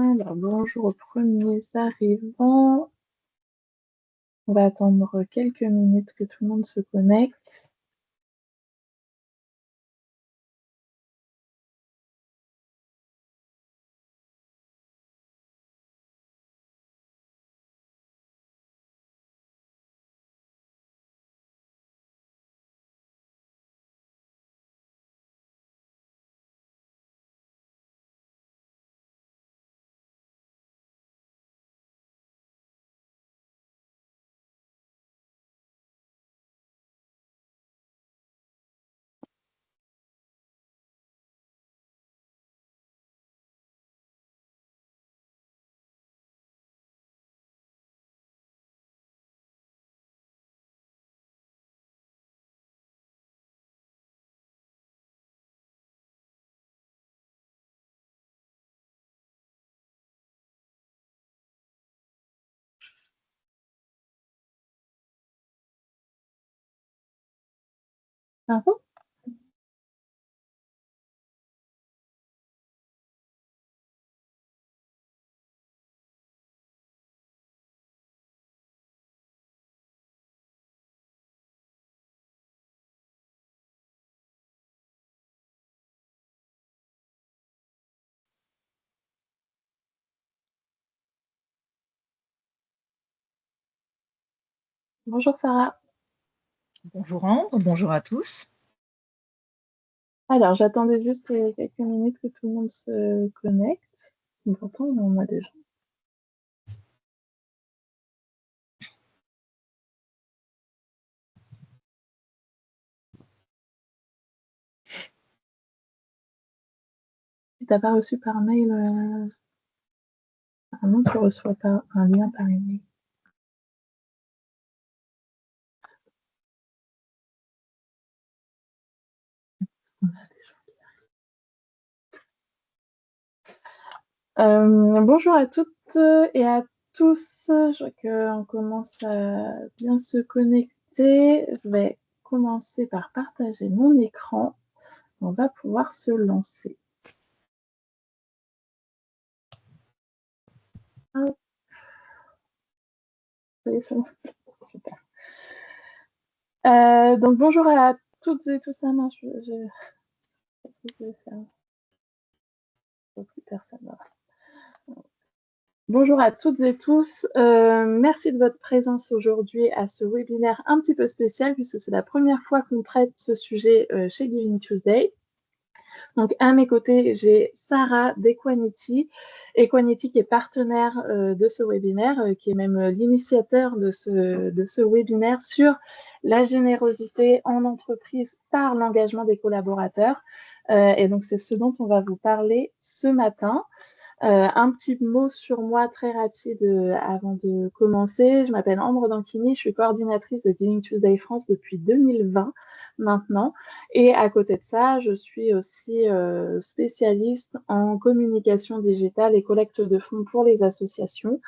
Alors, bonjour aux premiers arrivants. On va attendre quelques minutes que tout le monde se connecte. Info. Bonjour Sarah. Bonjour Ambre, bonjour à tous. Alors, j'attendais juste quelques minutes que tout le monde se connecte. Pourtant, on en a déjà. Si tu n'as pas reçu par mail, apparemment, tu ne reçois pas un lien par email. Bonjour à toutes et à tous. Je vois qu'on commence à bien se connecter. Je vais commencer par partager mon écran. On va pouvoir se lancer. Hop. Super. Donc bonjour à toutes et tous. Ah non, qu'est-ce que je vais faire? Plus personne. Bonjour à toutes et tous. Merci de votre présence aujourd'hui à ce webinaire un petit peu spécial puisque c'est la première fois qu'on traite ce sujet chez Giving Tuesday. Donc, à mes côtés, j'ai Sarah d'Equanity. Equanity qui est partenaire de ce webinaire, qui est même l'initiateur de ce webinaire sur la générosité en entreprise par l'engagement des collaborateurs. Et donc, c'est ce dont on va vous parler ce matin. Un petit mot sur moi très rapide avant de commencer. Je m'appelle Ambre Danquini, je suis coordinatrice de Giving Tuesday France depuis 2020 maintenant. Et à côté de ça, je suis aussi spécialiste en communication digitale et collecte de fonds pour les associations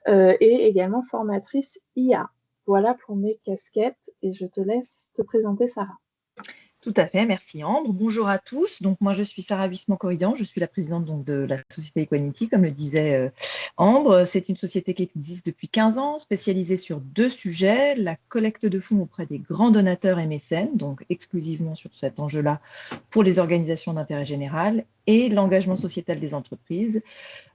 et également formatrice IA. Voilà pour mes casquettes et je te laisse te présenter Sarah. Tout à fait, merci Ambre. Bonjour à tous. Donc moi je suis Sarah Wisman-Corridan, je suis la présidente donc, de la société Equanity, comme le disait Ambre. C'est une société qui existe depuis 15 ans, spécialisée sur 2 sujets, la collecte de fonds auprès des grands donateurs et mécènes, donc exclusivement sur cet enjeu-là pour les organisations d'intérêt général, et l'engagement sociétal des entreprises.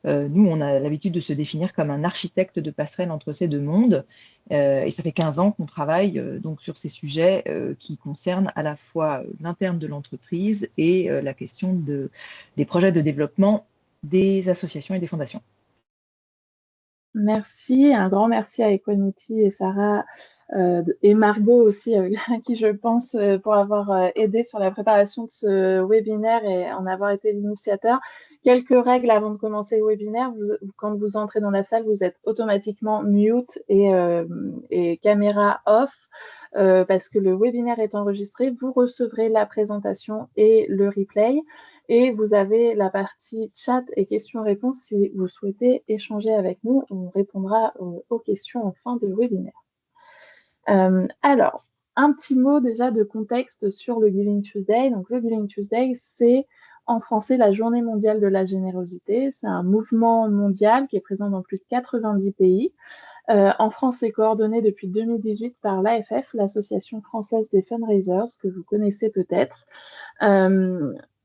Nous, on a l'habitude de se définir comme un architecte de passerelle entre ces 2 mondes. Et ça fait 15 ans qu'on travaille donc sur ces sujets qui concernent à la fois l'interne de l'entreprise et la question des projets de développement des associations et des fondations. Merci, un grand merci à Equanity et Sarah et Margot aussi, à qui je pense pour avoir aidé sur la préparation de ce webinaire et en avoir été l'initiateur. Quelques règles avant de commencer le webinaire. Quand vous entrez dans la salle, vous êtes automatiquement mute et caméra off parce que le webinaire est enregistré. Vous recevrez la présentation et le replay. Et vous avez la partie chat et questions-réponses si vous souhaitez échanger avec nous. On répondra aux questions en fin de webinaire. Alors, un petit mot déjà de contexte sur le Giving Tuesday. Donc, le Giving Tuesday, c'est en français la Journée mondiale de la générosité. C'est un mouvement mondial qui est présent dans plus de 90 pays. En France, c'est coordonné depuis 2018 par l'AFF, l'Association française des fundraisers, que vous connaissez peut-être.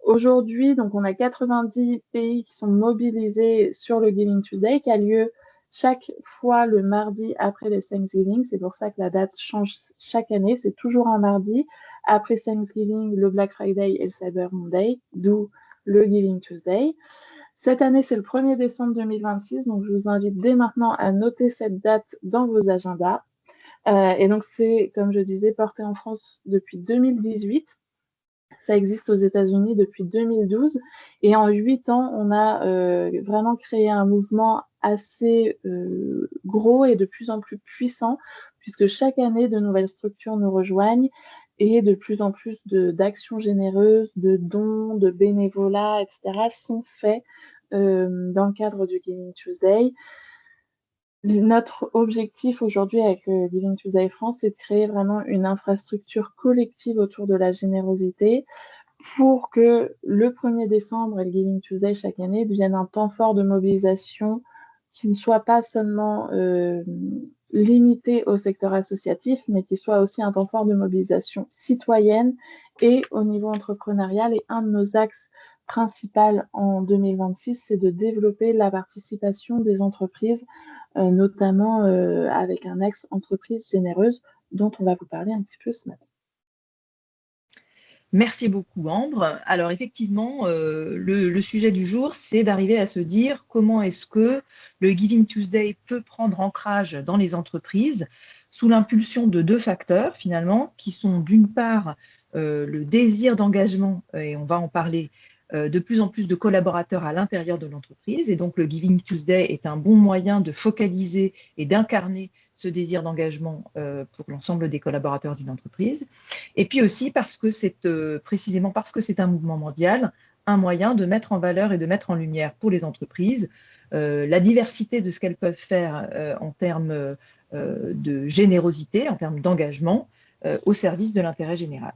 Aujourd'hui, donc, on a 90 pays qui sont mobilisés sur le Giving Tuesday, qui a lieu chaque fois le mardi après le Thanksgiving. C'est pour ça que la date change chaque année. C'est toujours un mardi. Après Thanksgiving, le Black Friday et le Cyber Monday, d'où le Giving Tuesday. Cette année, c'est le 1er décembre 2026, donc je vous invite dès maintenant à noter cette date dans vos agendas. Et donc, c'est, comme je disais, porté en France depuis 2018. Ça existe aux États-Unis depuis 2012. Et en 8 ans, on a vraiment créé un mouvement assez gros et de plus en plus puissant, puisque chaque année, de nouvelles structures nous rejoignent et de plus en plus d'actions généreuses, de dons, de bénévolat, etc. sont faits dans le cadre du Giving Tuesday. Notre objectif aujourd'hui avec le Giving Tuesday France, c'est de créer vraiment une infrastructure collective autour de la générosité pour que le 1er décembre et le Giving Tuesday chaque année deviennent un temps fort de mobilisation qui ne soit pas seulement limité au secteur associatif, mais qui soit aussi un temps fort de mobilisation citoyenne et au niveau entrepreneurial. Et un de nos axes principaux en 2026, c'est de développer la participation des entreprises, notamment avec un axe entreprise généreuse dont on va vous parler un petit peu ce matin. Merci beaucoup, Ambre. Alors, effectivement, le sujet du jour, c'est d'arriver à se dire comment est-ce que le Giving Tuesday peut prendre ancrage dans les entreprises sous l'impulsion de 2 facteurs, finalement, qui sont d'une part le désir d'engagement, et on va en parler, de plus en plus de collaborateurs à l'intérieur de l'entreprise. Et donc, le Giving Tuesday est un bon moyen de focaliser et d'incarner ce désir d'engagement pour l'ensemble des collaborateurs d'une entreprise. Et puis aussi parce que c'est précisément parce que c'est un mouvement mondial, un moyen de mettre en valeur et de mettre en lumière pour les entreprises la diversité de ce qu'elles peuvent faire en termes de générosité, en termes d'engagement au service de l'intérêt général.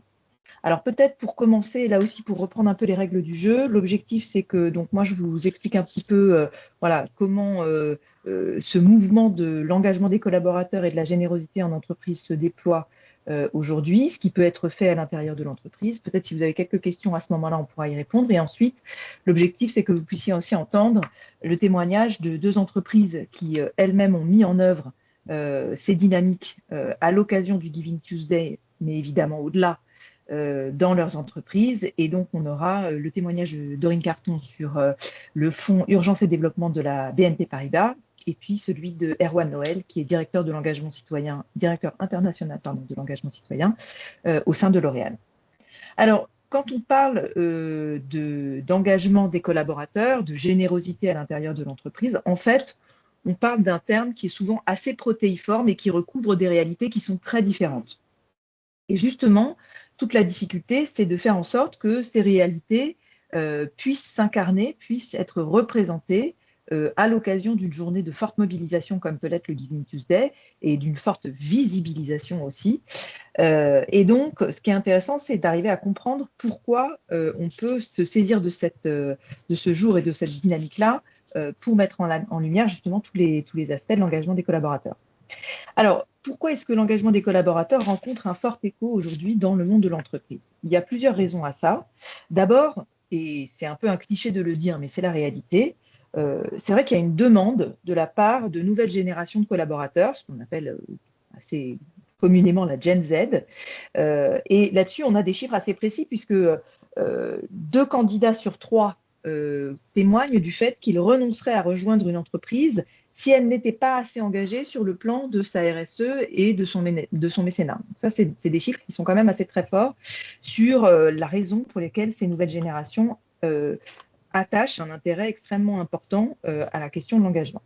Alors peut-être pour commencer, là aussi pour reprendre un peu les règles du jeu, l'objectif c'est que, donc moi je vous explique un petit peu voilà, comment ce mouvement de l'engagement des collaborateurs et de la générosité en entreprise se déploie aujourd'hui, ce qui peut être fait à l'intérieur de l'entreprise. Peut-être si vous avez quelques questions à ce moment-là, on pourra y répondre. Et ensuite, l'objectif c'est que vous puissiez aussi entendre le témoignage de 2 entreprises qui elles-mêmes ont mis en œuvre ces dynamiques à l'occasion du Giving Tuesday, mais évidemment au-delà, dans leurs entreprises. Et donc, on aura le témoignage de Dorine Carton sur le fonds Urgence et Développement de la BNP Paribas, et puis celui de Erwan Noël, qui est directeur de l'engagement citoyen, directeur international de l'engagement citoyen au sein de L'Oréal. Alors, quand on parle d'engagement des collaborateurs, de générosité à l'intérieur de l'entreprise, en fait, on parle d'un terme qui est souvent assez protéiforme et qui recouvre des réalités qui sont très différentes. Et justement, toute la difficulté, c'est de faire en sorte que ces réalités puissent s'incarner, puissent être représentées à l'occasion d'une journée de forte mobilisation comme peut l'être le Giving Tuesday et d'une forte visibilisation aussi. Et donc, ce qui est intéressant, c'est d'arriver à comprendre pourquoi on peut se saisir de ce jour et de cette dynamique-là pour mettre en lumière justement tous les aspects de l'engagement des collaborateurs. Alors, pourquoi est-ce que l'engagement des collaborateurs rencontre un fort écho aujourd'hui dans le monde de l'entreprise? Il y a plusieurs raisons à ça. D'abord, et c'est un peu un cliché de le dire, mais c'est la réalité, c'est vrai qu'il y a une demande de la part de nouvelles générations de collaborateurs, ce qu'on appelle assez communément la Gen Z. Et là-dessus, on a des chiffres assez précis puisque 2 candidats sur 3 témoignent du fait qu'ils renonceraient à rejoindre une entreprise si elle n'était pas assez engagée sur le plan de sa RSE et de son mécénat. Donc ça, c'est des chiffres qui sont quand même assez très forts sur la raison pour lesquelles ces nouvelles générations attachent un intérêt extrêmement important à la question de l'engagement.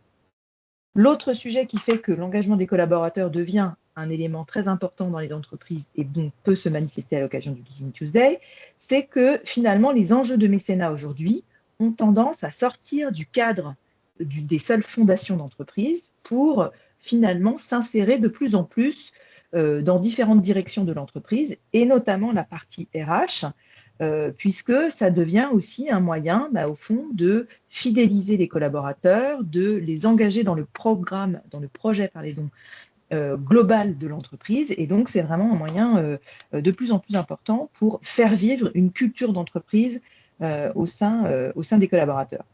L'autre sujet qui fait que l'engagement des collaborateurs devient un élément très important dans les entreprises et donc peut se manifester à l'occasion du Giving Tuesday, c'est que finalement les enjeux de mécénat aujourd'hui ont tendance à sortir du cadre des seules fondations d'entreprise pour finalement s'insérer de plus en plus dans différentes directions de l'entreprise et notamment la partie RH puisque ça devient aussi un moyen, au fond, de fidéliser les collaborateurs, de les engager dans le programme, dans le projet, global de l'entreprise. Et donc, c'est vraiment un moyen de plus en plus important pour faire vivre une culture d'entreprise au sein des collaborateurs.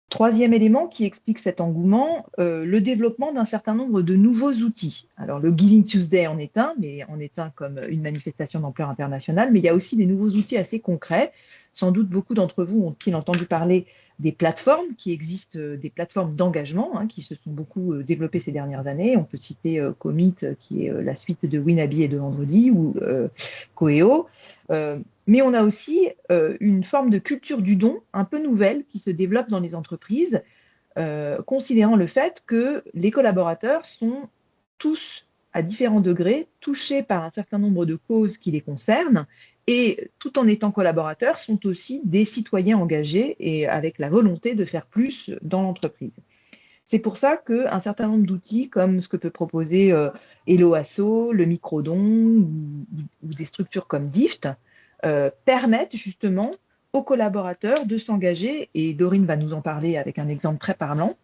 Troisième élément qui explique cet engouement, le développement d'un certain nombre de nouveaux outils. Alors, le Giving Tuesday en est un, mais en est un comme une manifestation d'ampleur internationale, mais il y a aussi des nouveaux outils assez concrets. Sans doute, beaucoup d'entre vous ont-ils entendu parler des plateformes qui existent, des plateformes d'engagement qui se sont beaucoup développées ces dernières années. On peut citer Commit, qui est la suite de Winabi et de Vendredi, ou Coeo. Mais on a aussi une forme de culture du don un peu nouvelle qui se développe dans les entreprises, considérant le fait que les collaborateurs sont tous, à différents degrés, touchés par un certain nombre de causes qui les concernent, et tout en étant collaborateurs, sont aussi des citoyens engagés et avec la volonté de faire plus dans l'entreprise. C'est pour ça qu'un certain nombre d'outils, comme ce que peut proposer Hello Asso, le microdon ou des structures comme DIFT, permettent justement aux collaborateurs de s'engager, et Dorine va nous en parler avec un exemple très parlant,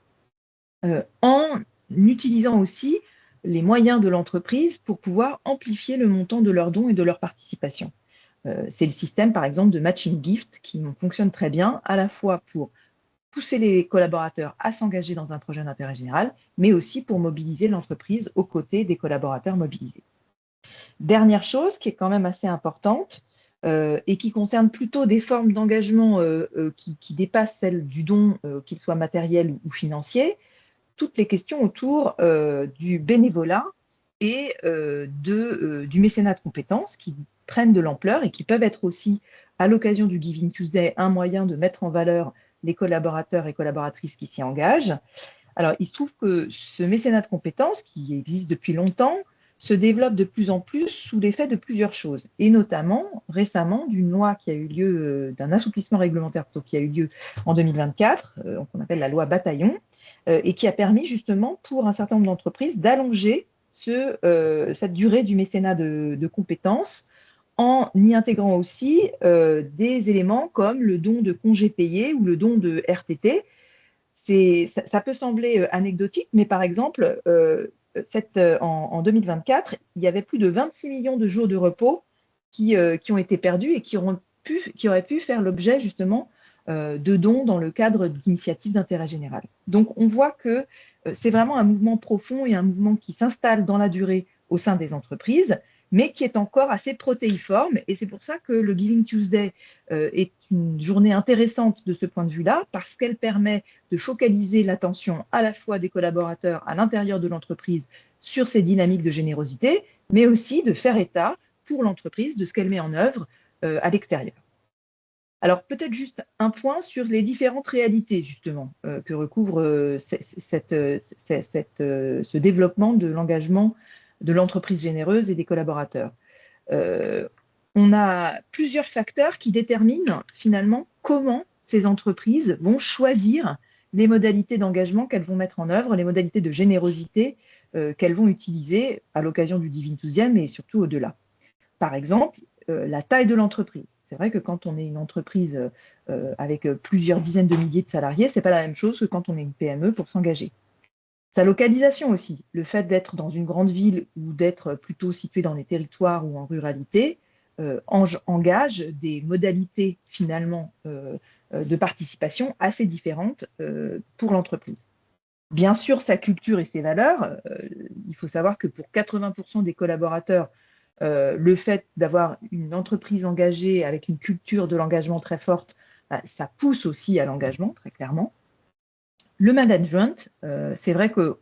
en utilisant aussi les moyens de l'entreprise pour pouvoir amplifier le montant de leurs dons et de leur participation. C'est le système, par exemple, de matching gift qui fonctionne très bien, à la fois pour pousser les collaborateurs à s'engager dans un projet d'intérêt général, mais aussi pour mobiliser l'entreprise aux côtés des collaborateurs mobilisés. Dernière chose qui est quand même assez importante et qui concerne plutôt des formes d'engagement qui dépassent celles du don, qu'il soit matériel ou financier, toutes les questions autour du bénévolat et du mécénat de compétences qui prennent de l'ampleur et qui peuvent être aussi, à l'occasion du Giving Tuesday, un moyen de mettre en valeur les collaborateurs et collaboratrices qui s'y engagent. Alors, il se trouve que ce mécénat de compétences, qui existe depuis longtemps, se développe de plus en plus sous l'effet de plusieurs choses, et notamment récemment d'une loi qui a eu lieu, d'un assouplissement réglementaire qui a eu lieu en 2024, qu'on appelle la loi Bataillon, et qui a permis justement pour un certain nombre d'entreprises d'allonger cette durée du mécénat de compétences en y intégrant aussi des éléments comme le don de congés payés ou le don de RTT. Ça peut sembler anecdotique, mais par exemple, en 2024, il y avait plus de 26 millions de jours de repos qui ont été perdus et qui auraient pu faire l'objet justement de dons dans le cadre d'initiatives d'intérêt général. Donc on voit que c'est vraiment un mouvement profond et un mouvement qui s'installe dans la durée au sein des entreprises, mais qui est encore assez protéiforme. Et c'est pour ça que le Giving Tuesday est une journée intéressante de ce point de vue-là, parce qu'elle permet de focaliser l'attention à la fois des collaborateurs à l'intérieur de l'entreprise sur ces dynamiques de générosité, mais aussi de faire état pour l'entreprise de ce qu'elle met en œuvre à l'extérieur. Alors peut-être juste un point sur les différentes réalités justement que recouvre ce développement de l'engagement de l'entreprise généreuse et des collaborateurs. On a plusieurs facteurs qui déterminent finalement comment ces entreprises vont choisir les modalités d'engagement qu'elles vont mettre en œuvre, les modalités de générosité qu'elles vont utiliser à l'occasion du Giving Tuesday, mais surtout au-delà. Par exemple, la taille de l'entreprise. C'est vrai que quand on est une entreprise avec plusieurs dizaines de milliers de salariés, ce n'est pas la même chose que quand on est une PME pour s'engager. Sa localisation aussi, le fait d'être dans une grande ville ou d'être plutôt situé dans les territoires ou en ruralité, engage des modalités finalement de participation assez différentes pour l'entreprise. Bien sûr, sa culture et ses valeurs, il faut savoir que pour 80% des collaborateurs, le fait d'avoir une entreprise engagée avec une culture de l'engagement très forte, ça pousse aussi à l'engagement, très clairement. Le management, c'est vrai qu'on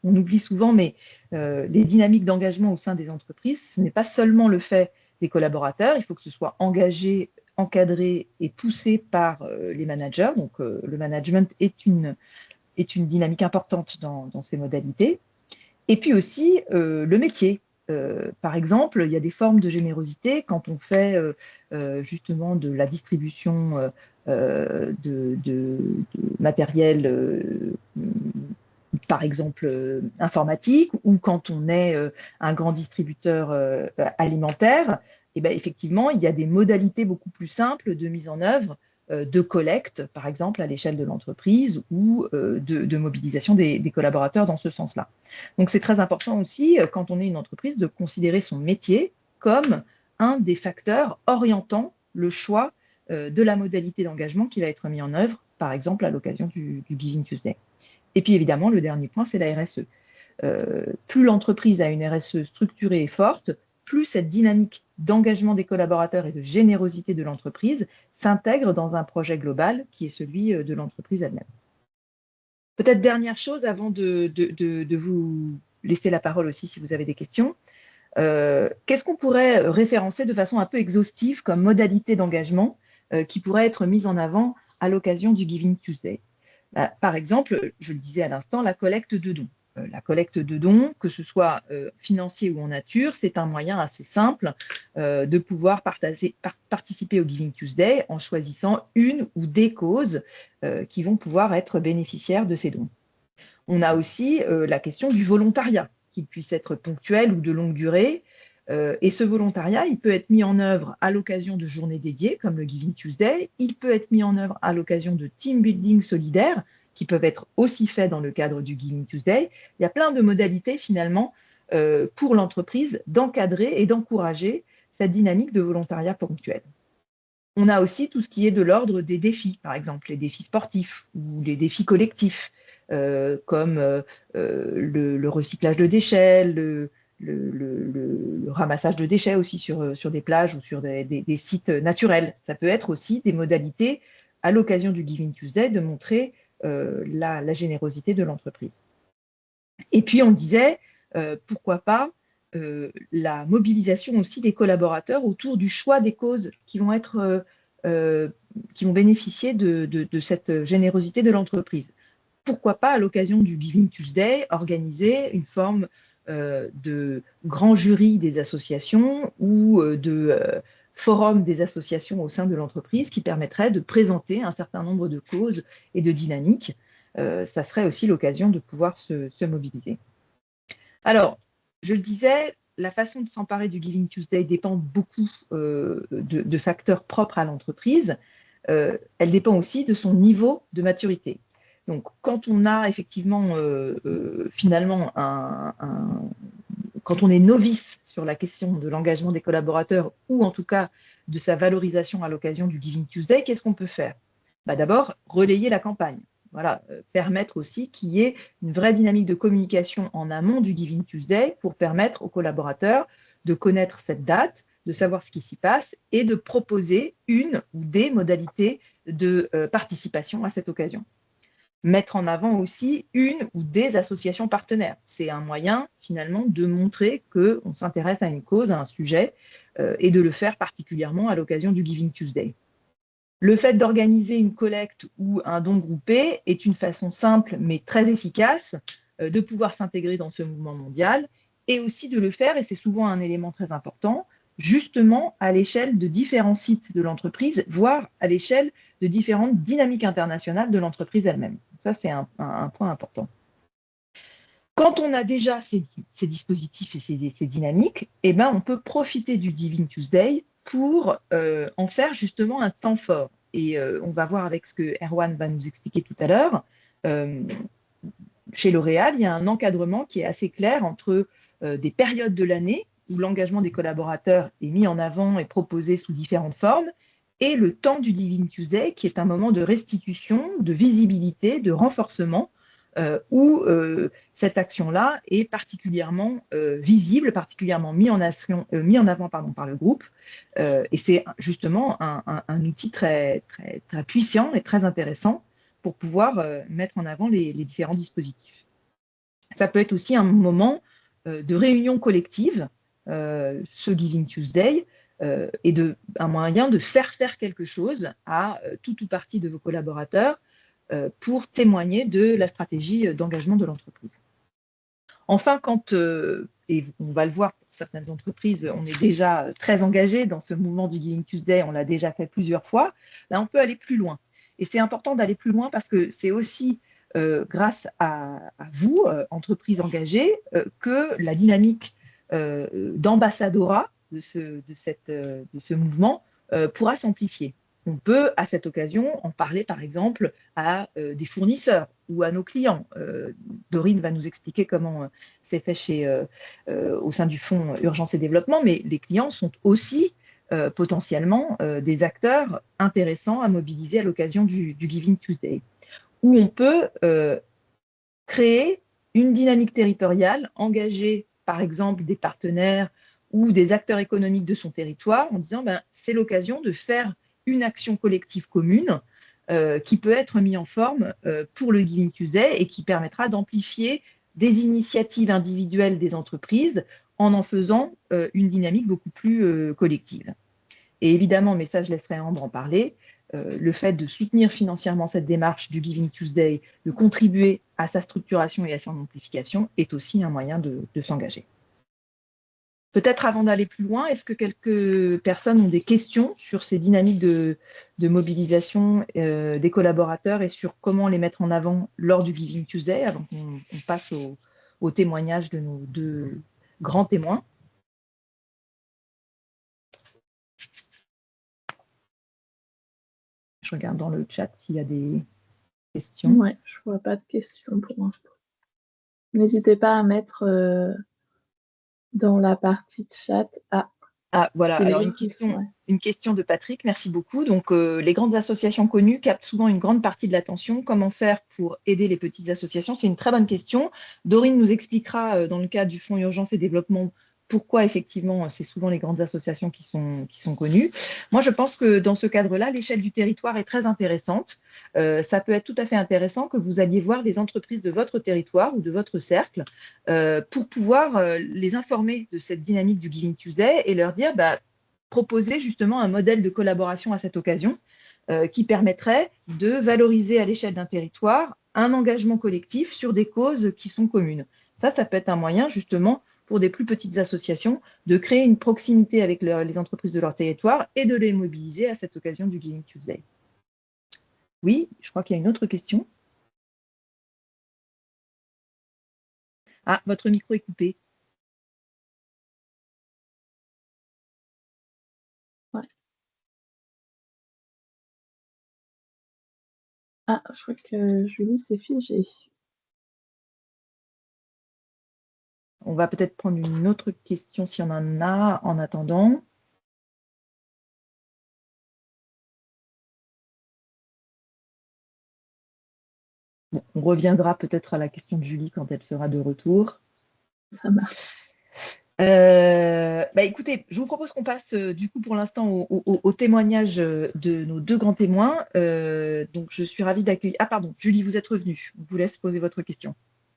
oublie souvent, mais les dynamiques d'engagement au sein des entreprises, ce n'est pas seulement le fait des collaborateurs, il faut que ce soit engagé, encadré et poussé par les managers. Donc le management est une dynamique importante dans ces modalités. Et puis aussi le métier. Par exemple, il y a des formes de générosité quand on fait justement de la distribution de matériel, par exemple informatique, ou quand on est un grand distributeur alimentaire. et bien, effectivement, il y a des modalités beaucoup plus simples de mise en œuvre de collecte, par exemple, à l'échelle de l'entreprise ou de mobilisation des collaborateurs dans ce sens-là. Donc, c'est très important aussi, quand on est une entreprise, de considérer son métier comme un des facteurs orientant le choix de la modalité d'engagement qui va être mis en œuvre, par exemple, à l'occasion du Giving Tuesday. Et puis, évidemment, le dernier point, c'est la RSE. Plus l'entreprise a une RSE structurée et forte, plus cette dynamique d'engagement des collaborateurs et de générosité de l'entreprise s'intègre dans un projet global qui est celui de l'entreprise elle-même. Peut-être dernière chose avant de vous laisser la parole aussi si vous avez des questions. Qu'est-ce qu'on pourrait référencer de façon un peu exhaustive comme modalité d'engagement qui pourrait être mise en avant à l'occasion du Giving Tuesday? Par exemple, je le disais à l'instant, la collecte de dons. La collecte de dons, que ce soit financier ou en nature, c'est un moyen assez simple de pouvoir participer au Giving Tuesday en choisissant une ou des causes qui vont pouvoir être bénéficiaires de ces dons. On a aussi la question du volontariat, qu'il puisse être ponctuel ou de longue durée. Et ce volontariat, il peut être mis en œuvre à l'occasion de journées dédiées, comme le Giving Tuesday. Il peut être mis en œuvre à l'occasion de team building solidaires, qui peuvent être aussi faits dans le cadre du Giving Tuesday. Il y a plein de modalités, finalement, pour l'entreprise d'encadrer et d'encourager cette dynamique de volontariat ponctuel. On a aussi tout ce qui est de l'ordre des défis, par exemple les défis sportifs ou les défis collectifs, comme le recyclage de déchets, le ramassage de déchets aussi sur des plages ou sur des sites naturels. Ça peut être aussi des modalités, à l'occasion du Giving Tuesday, de montrer la générosité de l'entreprise. Et puis, on disait, pourquoi pas, la mobilisation aussi des collaborateurs autour du choix des causes qui vont bénéficier de cette générosité de l'entreprise. Pourquoi pas, à l'occasion du Giving Tuesday, organiser une forme de grand jury des associations ou de forum des associations au sein de l'entreprise qui permettrait de présenter un certain nombre de causes et de dynamiques. Ça serait aussi l'occasion de pouvoir se mobiliser. Alors, je le disais, la façon de s'emparer du Giving Tuesday dépend beaucoup de facteurs propres à l'entreprise. Elle dépend aussi de son niveau de maturité. Donc, quand on a effectivement, finalement, quand on est novice sur la question de l'engagement des collaborateurs ou en tout cas de sa valorisation à l'occasion du Giving Tuesday, qu'est-ce qu'on peut faire? D'abord, relayer la campagne. Voilà, permettre aussi qu'il y ait une vraie dynamique de communication en amont du Giving Tuesday pour permettre aux collaborateurs de connaître cette date, de savoir ce qui s'y passe et de proposer une ou des modalités de participation à cette occasion. Mettre en avant aussi une ou des associations partenaires. C'est un moyen finalement de montrer qu'on s'intéresse à une cause, à un sujet, et de le faire particulièrement à l'occasion du Giving Tuesday. Le fait d'organiser une collecte ou un don groupé est une façon simple mais très efficace de pouvoir s'intégrer dans ce mouvement mondial et aussi de le faire, et c'est souvent un élément très important, justement à l'échelle de différents sites de l'entreprise, voire à l'échelle de différentes dynamiques internationales de l'entreprise elle-même. Ça, c'est un point important. Quand on a déjà ces dispositifs et ces dynamiques, eh ben, on peut profiter du Giving Tuesday pour en faire justement un temps fort. Et on va voir avec ce que Erwan va nous expliquer tout à l'heure. Chez L'Oréal, il y a un encadrement qui est assez clair entre des périodes de l'année où l'engagement des collaborateurs est mis en avant et proposé sous différentes formes, et le temps du Giving Tuesday, qui est un moment de restitution, de visibilité, de renforcement, où cette action-là est particulièrement visible, particulièrement mis en avant par le groupe. Et c'est justement un outil très, très, très puissant et très intéressant pour pouvoir mettre en avant les différents dispositifs. Ça peut être aussi un moment de réunion collective, ce Giving Tuesday, et un moyen de faire quelque chose à tout ou partie de vos collaborateurs pour témoigner de la stratégie d'engagement de l'entreprise. Enfin, et on va le voir pour certaines entreprises, on est déjà très engagé dans ce mouvement du Giving Tuesday, on l'a déjà fait plusieurs fois, là on peut aller plus loin. Et c'est important d'aller plus loin parce que c'est aussi grâce à vous, entreprises engagées, que la dynamique d'ambassadorat de ce mouvement pourra s'amplifier. On peut, à cette occasion, en parler, par exemple, à des fournisseurs ou à nos clients. Dorine va nous expliquer comment c'est fait au sein du Fonds Urgence et Développement, mais les clients sont aussi potentiellement des acteurs intéressants à mobiliser à l'occasion du Giving Tuesday, où on peut créer une dynamique territoriale, engager par exemple des partenaires ou des acteurs économiques de son territoire en disant c'est l'occasion de faire une action collective commune qui peut être mise en forme pour le Giving Tuesday et qui permettra d'amplifier des initiatives individuelles des entreprises en faisant une dynamique beaucoup plus collective. Et évidemment, mais ça je laisserai Ambre en parler, le fait de soutenir financièrement cette démarche du Giving Tuesday, de contribuer à sa structuration et à son amplification est aussi un moyen de s'engager. Peut-être avant d'aller plus loin, est-ce que quelques personnes ont des questions sur ces dynamiques de mobilisation des collaborateurs et sur comment les mettre en avant lors du Giving Tuesday, avant qu'on passe au témoignage de nos deux grands témoins? Je regarde dans le chat s'il y a des questions. Ouais, je ne vois pas de questions pour l'instant. N'hésitez pas à mettre dans la partie de chat. Ah, voilà, alors une question de Patrick, merci beaucoup. Donc, les grandes associations connues captent souvent une grande partie de l'attention. Comment faire pour aider les petites associations? C'est une très bonne question. Dorine nous expliquera dans le cadre du Fonds Urgence et Développement pourquoi effectivement c'est souvent les grandes associations qui sont connues. Moi, je pense que dans ce cadre-là, l'échelle du territoire est très intéressante. Ça peut être tout à fait intéressant que vous alliez voir les entreprises de votre territoire ou de votre cercle pour pouvoir les informer de cette dynamique du Giving Tuesday et leur dire, proposer justement un modèle de collaboration à cette occasion qui permettrait de valoriser à l'échelle d'un territoire un engagement collectif sur des causes qui sont communes. Ça peut être un moyen justement pour des plus petites associations de créer une proximité avec les entreprises de leur territoire et de les mobiliser à cette occasion du Giving Tuesday. Oui, je crois qu'il y a une autre question. Ah, votre micro est coupé. Ouais. Ah, je crois que Julie s'est figée. On va peut-être prendre une autre question s'il y en a en attendant. Bon, on reviendra peut-être à la question de Julie quand elle sera de retour. Ça marche. Écoutez, je vous propose qu'on passe du coup pour l'instant au témoignage de nos deux grands témoins. Donc, je suis ravie d'accueillir… Ah pardon, Julie, vous êtes revenue. Je vous laisse poser votre question.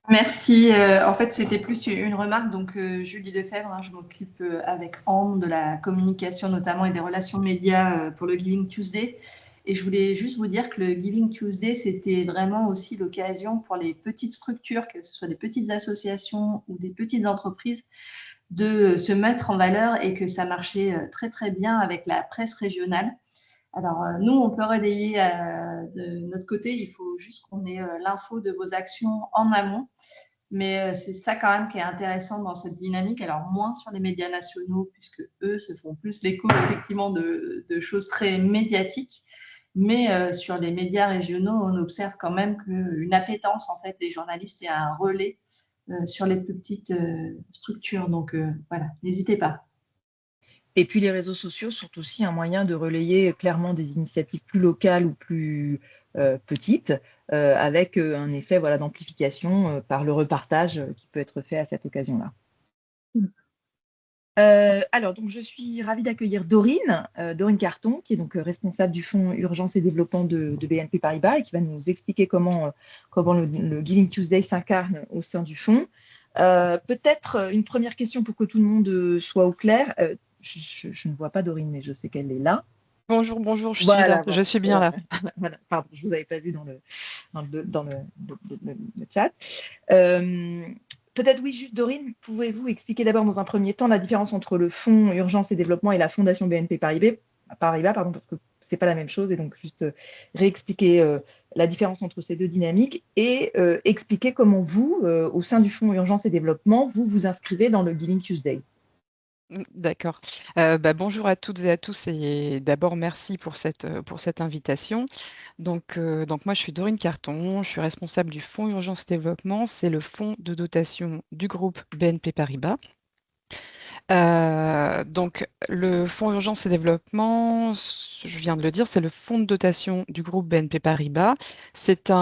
Merci. En fait, c'était plus une remarque. Donc, Julie Lefebvre, je m'occupe avec Ambre de la communication notamment et des relations médias pour le Giving Tuesday. Et je voulais juste vous dire que le Giving Tuesday, c'était vraiment aussi l'occasion pour les petites structures, que ce soit des petites associations ou des petites entreprises, de se mettre en valeur et que ça marchait très, très bien avec la presse régionale. Alors, nous, on peut relayer de notre côté. Il faut juste qu'on ait l'info de vos actions en amont. Mais c'est ça quand même qui est intéressant dans cette dynamique. Alors, moins sur les médias nationaux, puisque eux se font plus l'écho, effectivement, de choses très médiatiques. Mais sur les médias régionaux, on observe quand même qu'une appétence, en fait, des journalistes et un relais sur les plus petites structures. Donc, voilà, n'hésitez pas. Et puis, les réseaux sociaux sont aussi un moyen de relayer clairement des initiatives plus locales ou plus petites, avec un effet d'amplification par le repartage qui peut être fait à cette occasion-là. Alors, donc, je suis ravie d'accueillir Dorine Carton, qui est donc responsable du Fonds Urgence et Développement de BNP Paribas et qui va nous expliquer comment le Giving Tuesday s'incarne au sein du fonds. Peut-être une première question pour que tout le monde soit au clair. Je ne vois pas Dorine, mais je sais qu'elle est là. Bonjour, je suis là, je suis bien là. Voilà, pardon, je ne vous avais pas vu dans le chat. Peut-être, oui, juste Dorine, pouvez-vous expliquer d'abord dans un premier temps la différence entre le Fonds Urgence et Développement et la Fondation BNP Paribas, parce que ce n'est pas la même chose, et donc juste réexpliquer la différence entre ces deux dynamiques et expliquer comment vous, au sein du Fonds Urgence et Développement, vous inscrivez dans le Giving Tuesday. D'accord. Bonjour à toutes et à tous et d'abord merci pour cette invitation. Donc moi je suis Dorine Carton, je suis responsable du Fonds Urgence et Développement, c'est le fonds de dotation du groupe BNP Paribas. Donc, le Fonds Urgence et Développement, je viens de le dire, c'est le fonds de dotation du groupe BNP Paribas. C'est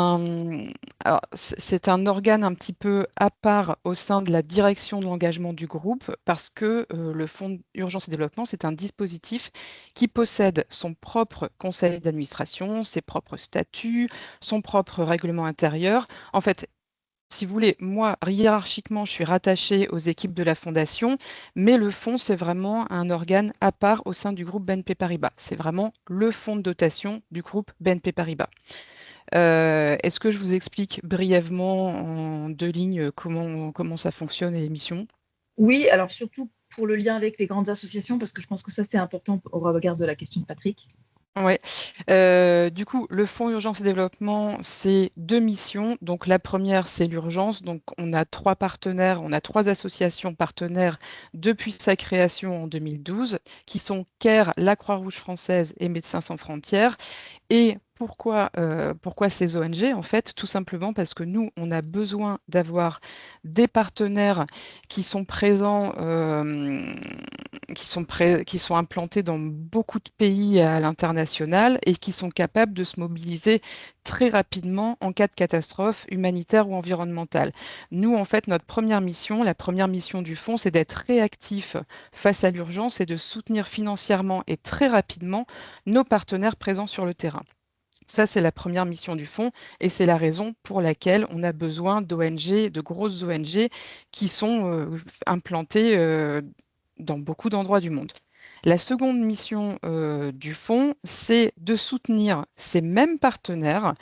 c'est un organe un petit peu à part au sein de la direction de l'engagement du groupe parce que le Fonds Urgence et Développement, c'est un dispositif qui possède son propre conseil d'administration, ses propres statuts, son propre règlement intérieur. En fait, si vous voulez, moi, hiérarchiquement, je suis rattachée aux équipes de la Fondation, mais le fonds, c'est vraiment un organe à part au sein du groupe BNP Paribas. C'est vraiment le fonds de dotation du groupe BNP Paribas. Est-ce que je vous explique brièvement en deux lignes comment ça fonctionne et l'émission? Oui, alors surtout pour le lien avec les grandes associations, parce que je pense que ça, c'est important au regard de la question de Patrick. Ouais. Du coup, le Fonds Urgence et Développement, c'est deux missions. Donc, la première, c'est l'urgence. Donc, on a trois partenaires, on a trois associations partenaires depuis sa création en 2012, qui sont CARE, la Croix-Rouge française et Médecins sans frontières. Et pourquoi ces ONG? En fait, tout simplement parce que nous, on a besoin d'avoir des partenaires qui sont présents, qui sont implantés dans beaucoup de pays à l'international et qui sont capables de se mobiliser très rapidement en cas de catastrophe humanitaire ou environnementale. Nous, en fait, notre première mission, la première mission du fonds, c'est d'être réactif face à l'urgence et de soutenir financièrement et très rapidement nos partenaires présents sur le terrain. Ça, c'est la première mission du fonds et c'est la raison pour laquelle on a besoin d'ONG, de grosses ONG qui sont implantées dans beaucoup d'endroits du monde. La seconde mission du fonds, c'est de soutenir ces mêmes partenaires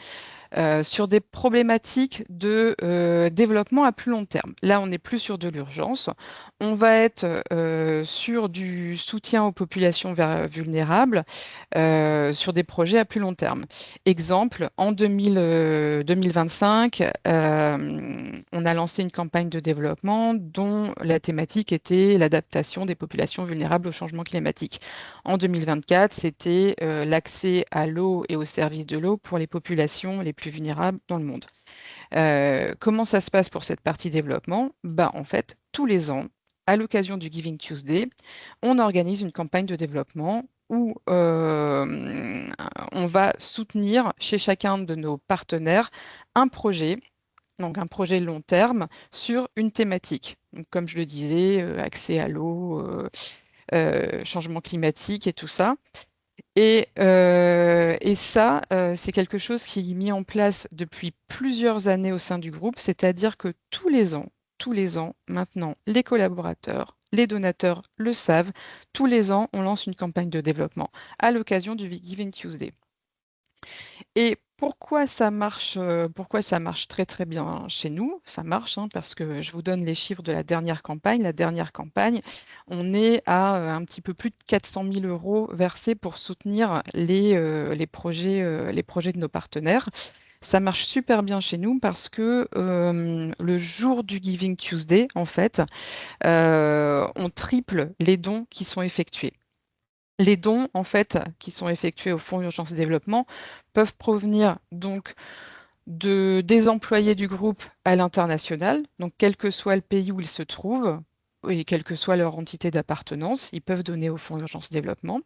sur des problématiques de développement à plus long terme. Là, on n'est plus sur de l'urgence. On va être sur du soutien aux populations vulnérables, sur des projets à plus long terme. Exemple, en 2025, on a lancé une campagne de développement dont la thématique était l'adaptation des populations vulnérables au changement climatique. En 2024, c'était l'accès à l'eau et aux services de l'eau pour les populations les plus vulnérables dans le monde. Comment ça se passe pour cette partie développement? En fait, tous les ans, à l'occasion du Giving Tuesday, on organise une campagne de développement où on va soutenir chez chacun de nos partenaires un projet, donc un projet long terme, sur une thématique. Donc, comme je le disais, accès à l'eau, changement climatique et tout ça. Et ça, c'est quelque chose qui est mis en place depuis plusieurs années au sein du groupe, c'est-à-dire que tous les ans, maintenant, les collaborateurs, les donateurs le savent, tous les ans, on lance une campagne de développement à l'occasion du Giving Tuesday. Et pourquoi ça marche très très bien chez nous? Ça marche parce que je vous donne les chiffres de la dernière campagne. La dernière campagne, on est à un petit peu plus de 400 000 euros versés pour soutenir les projets de nos partenaires. Ça marche super bien chez nous parce que le jour du Giving Tuesday, en fait, on triple les dons qui sont effectués. Les dons, en fait, qui sont effectués au Fonds Urgence et Développement peuvent provenir donc des employés du groupe à l'international, donc quel que soit le pays où ils se trouvent et quelle que soit leur entité d'appartenance, ils peuvent donner au Fonds Urgence et Développement.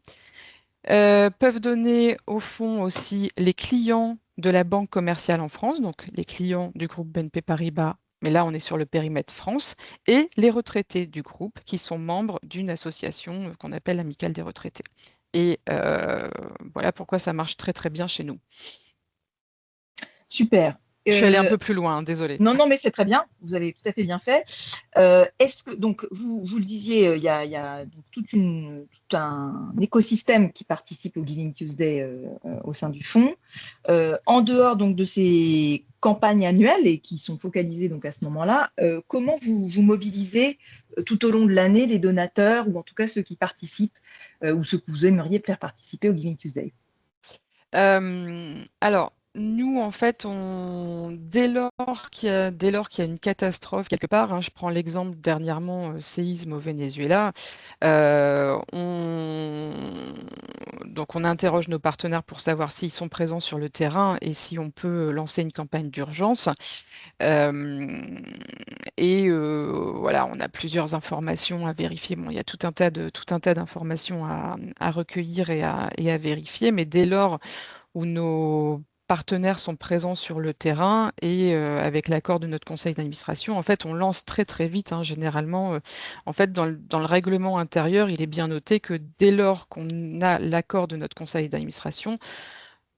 Peuvent donner au fonds aussi les clients de la banque commerciale en France, donc les clients du groupe BNP Paribas, mais là on est sur le périmètre France, et les retraités du groupe qui sont membres d'une association qu'on appelle l'Amicale des retraités. Et voilà pourquoi ça marche très très bien chez nous. Super. Je suis allée un peu plus loin, désolée. Non, mais c'est très bien. Vous avez tout à fait bien fait. Est-ce que, donc, vous le disiez, il y a donc tout un écosystème qui participe au Giving Tuesday au sein du fonds. En dehors donc de ces campagnes annuelles et qui sont focalisées donc à ce moment-là, comment vous mobilisez tout au long de l'année les donateurs ou en tout cas ceux qui participent ou ceux que vous aimeriez faire participer au Giving Tuesday? Alors, Nous, en fait, dès lors qu'il y a une catastrophe quelque part, hein, je prends l'exemple dernièrement, séisme au Venezuela, donc on interroge nos partenaires pour savoir s'ils sont présents sur le terrain et si on peut lancer une campagne d'urgence. Et voilà, on a plusieurs informations à vérifier. Bon, il y a tout un tas d'informations à recueillir et à vérifier, mais dès lors où nos partenaires sont présents sur le terrain et avec l'accord de notre conseil d'administration, en fait, on lance très très vite, hein, généralement. En fait, dans le règlement intérieur, il est bien noté que dès lors qu'on a l'accord de notre conseil d'administration,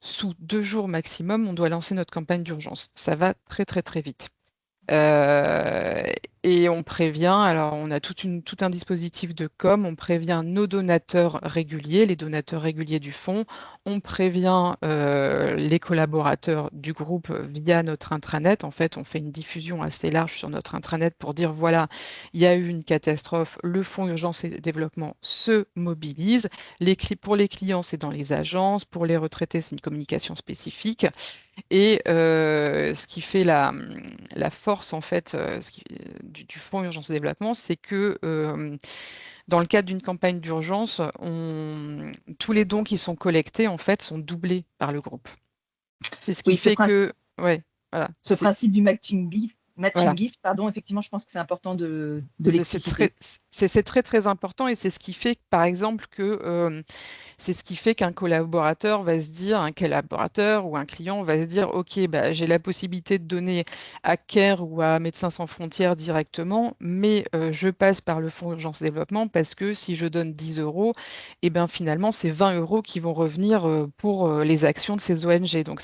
sous 2 jours maximum, on doit lancer notre campagne d'urgence. Ça va très très très vite. Euh, et on prévient, alors on a tout un dispositif de com, on prévient nos donateurs réguliers, les donateurs réguliers du fonds, on prévient les collaborateurs du groupe via notre intranet. En fait, on fait une diffusion assez large sur notre intranet pour dire, voilà, il y a eu une catastrophe, le fonds urgence et développement se mobilise. Pour les clients, c'est dans les agences, pour les retraités, c'est une communication spécifique. Et ce qui fait la force, en fait, du Fonds Urgence et Développement, c'est que dans le cadre d'une campagne d'urgence, tous les dons qui sont collectés, en fait, sont doublés par le groupe. C'est ce qui Oui, fait que... Ouais, voilà. ce principe du matching Voilà. gift, pardon, effectivement, je pense que c'est important de C'est l'expliciter. très très important et c'est ce qui fait, par exemple, que c'est ce qui fait qu'un collaborateur va se dire, un collaborateur ou un client va se dire, OK, bah, j'ai la possibilité de donner à CARE ou à Médecins sans frontières directement, mais je passe par le Fonds Urgence Développement parce que si je donne 10 euros, et ben finalement, c'est 20 euros qui vont revenir pour les actions de ces ONG. Donc,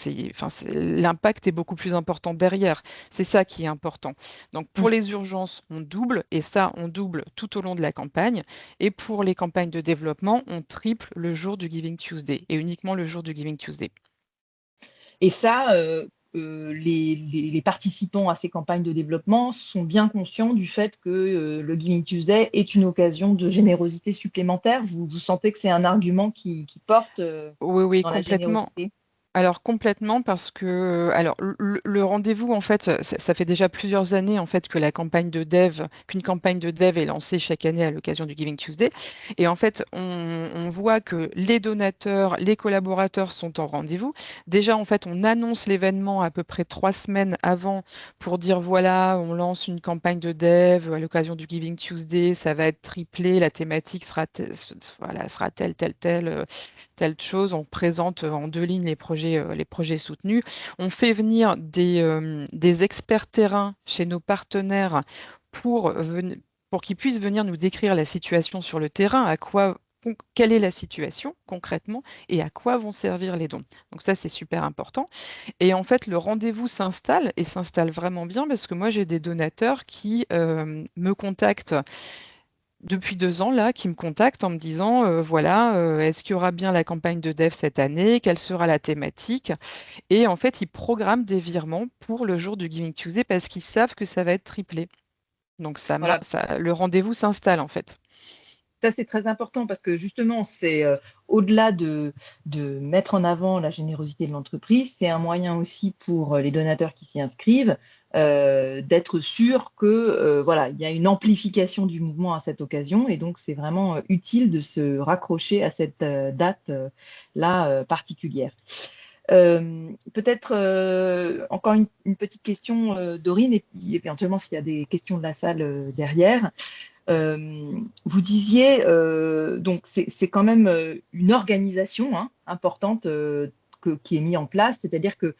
l'impact est beaucoup plus important derrière. C'est ça qui est important. Donc, pour les urgences, on double, et ça, on double tout au long de la campagne. Et pour les campagnes de développement, on triple le jour du Giving Tuesday et uniquement le jour du Giving Tuesday. Et ça, les participants à ces campagnes de développement sont bien conscients du fait que le Giving Tuesday est une occasion de générosité supplémentaire. Vous sentez que c'est un argument qui porte Oui, dans la complètement. générosité? Alors complètement parce que alors le rendez-vous en fait ça fait déjà plusieurs années en fait que qu'une campagne de dev est lancée chaque année à l'occasion du Giving Tuesday et en fait on voit que les donateurs, les collaborateurs sont en rendez-vous. Déjà en fait on annonce l'événement à peu près 3 semaines avant pour dire voilà on lance une campagne de dev à l'occasion du Giving Tuesday, ça va être triplé, la thématique sera telle chose. On présente en 2 lignes les projets soutenus. On fait venir des experts terrain chez nos partenaires pour qu'ils puissent venir nous décrire la situation sur le terrain, quelle est la situation concrètement et à quoi vont servir les dons. Donc ça, c'est super important. Et en fait, le rendez-vous s'installe et s'installe vraiment bien parce que moi, j'ai des donateurs qui me contactent depuis 2 ans là, qui me contactent en me disant, voilà, est-ce qu'il y aura bien la campagne de dev cette année? Quelle sera la thématique? Et en fait, ils programment des virements pour le jour du Giving Tuesday parce qu'ils savent que ça va être triplé. Donc Voilà. le rendez-vous s'installe en fait. Ça, c'est très important parce que justement, c'est au-delà de mettre en avant la générosité de l'entreprise, c'est un moyen aussi pour les donateurs qui s'y inscrivent d'être sûr que voilà, il y a une amplification du mouvement à cette occasion et donc c'est vraiment utile de se raccrocher à cette date là particulière. Peut-être encore une petite question, Dorine, et puis éventuellement s'il y a des questions de la salle derrière. Vous disiez, donc c'est quand même une organisation importante qui est mise en place, c'est-à-dire que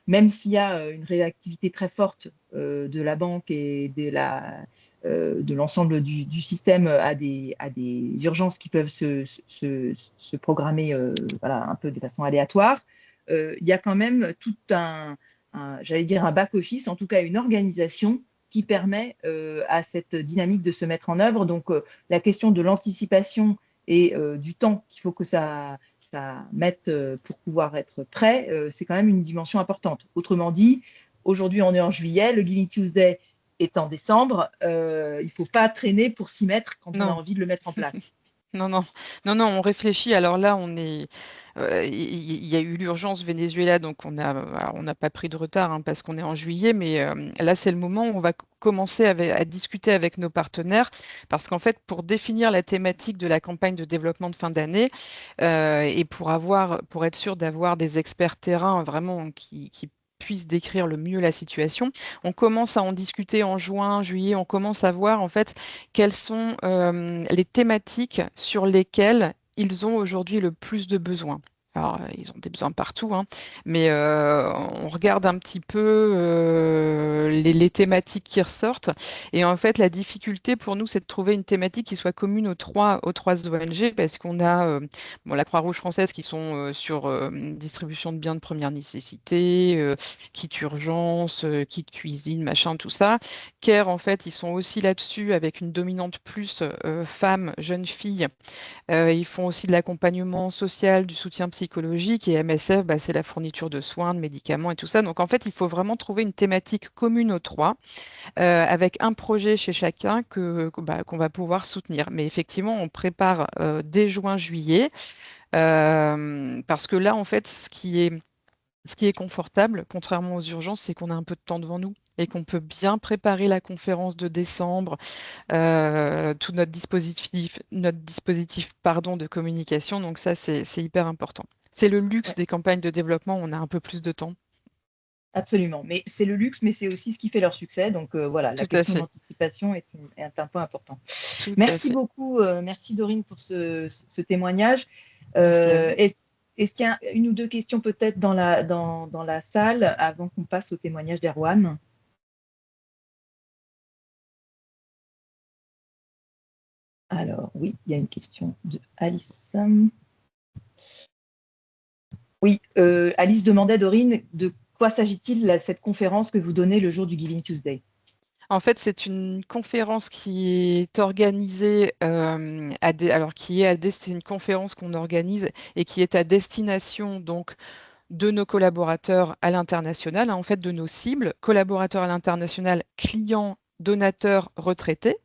même s'il y a une réactivité très forte de la banque et de l'ensemble du système à des urgences qui peuvent se programmer voilà, un peu de façon aléatoire, il y a quand même tout j'allais dire un back-office, en tout cas une organisation qui permet à cette dynamique de se mettre en œuvre. Donc, la question de l'anticipation et du temps qu'il faut que ça mette pour pouvoir être prêt, c'est quand même une dimension importante. Autrement dit, aujourd'hui, on est en juillet, le Giving Tuesday est en décembre. Il ne faut pas traîner pour s'y mettre quand on a Non. envie de le mettre en place. Non, on réfléchit. Alors là, il y a eu l'urgence Venezuela, donc on n'a pas pris de retard hein, parce qu'on est en juillet, mais là, c'est le moment où on va commencer à discuter avec nos partenaires parce qu'en fait, pour définir la thématique de la campagne de développement de fin d'année et pour être sûr d'avoir des experts terrain vraiment qui puissent décrire le mieux la situation, on commence à en discuter en juin, juillet, on commence à voir en fait quelles sont les thématiques sur lesquelles ils ont aujourd'hui le plus de besoins. Alors, ils ont des besoins partout, hein, mais on regarde un petit peu les thématiques qui ressortent. Et en fait, la difficulté pour nous, c'est de trouver une thématique qui soit commune aux trois ONG, parce qu'on a bon, la Croix-Rouge française qui sont sur distribution de biens de première nécessité, kit urgence, kit cuisine, machin, tout ça. CARE, en fait, ils sont aussi là-dessus avec une dominante plus femmes, jeunes filles. Ils font aussi de l'accompagnement social, du soutien psychologique et MSF, bah, c'est la fourniture de soins, de médicaments et tout ça. Donc en fait, il faut vraiment trouver une thématique commune aux trois avec un projet chez chacun qu'on va pouvoir soutenir. Mais effectivement, on prépare dès juin-juillet parce que là, en fait, ce qui est confortable, contrairement aux urgences, c'est qu'on a un peu de temps devant nous et qu'on peut bien préparer la conférence de décembre, tout notre dispositif pardon, de communication. Donc ça, c'est hyper important. C'est le luxe des campagnes de développement, on a un peu plus de temps. Absolument, mais c'est le luxe, mais c'est aussi ce qui fait leur succès. Donc voilà, la Tout à question fait. d'anticipation est un point important. Tout à Merci fait. beaucoup, merci Dorine pour ce témoignage. Merci à vous. Est-ce qu'il y a une ou deux questions peut-être dans la salle avant qu'on passe au témoignage d'Erwan? Alors oui, il y a une question de Alice. Oui, Alice demandait, Dorine, de quoi s'agit-il cette conférence que vous donnez le jour du Giving Tuesday? En fait, c'est une conférence qui est organisée c'est une conférence qu'on organise et qui est à destination donc de nos collaborateurs à l'international, hein, en fait de nos cibles, collaborateurs à l'international, clients, donateurs, retraités.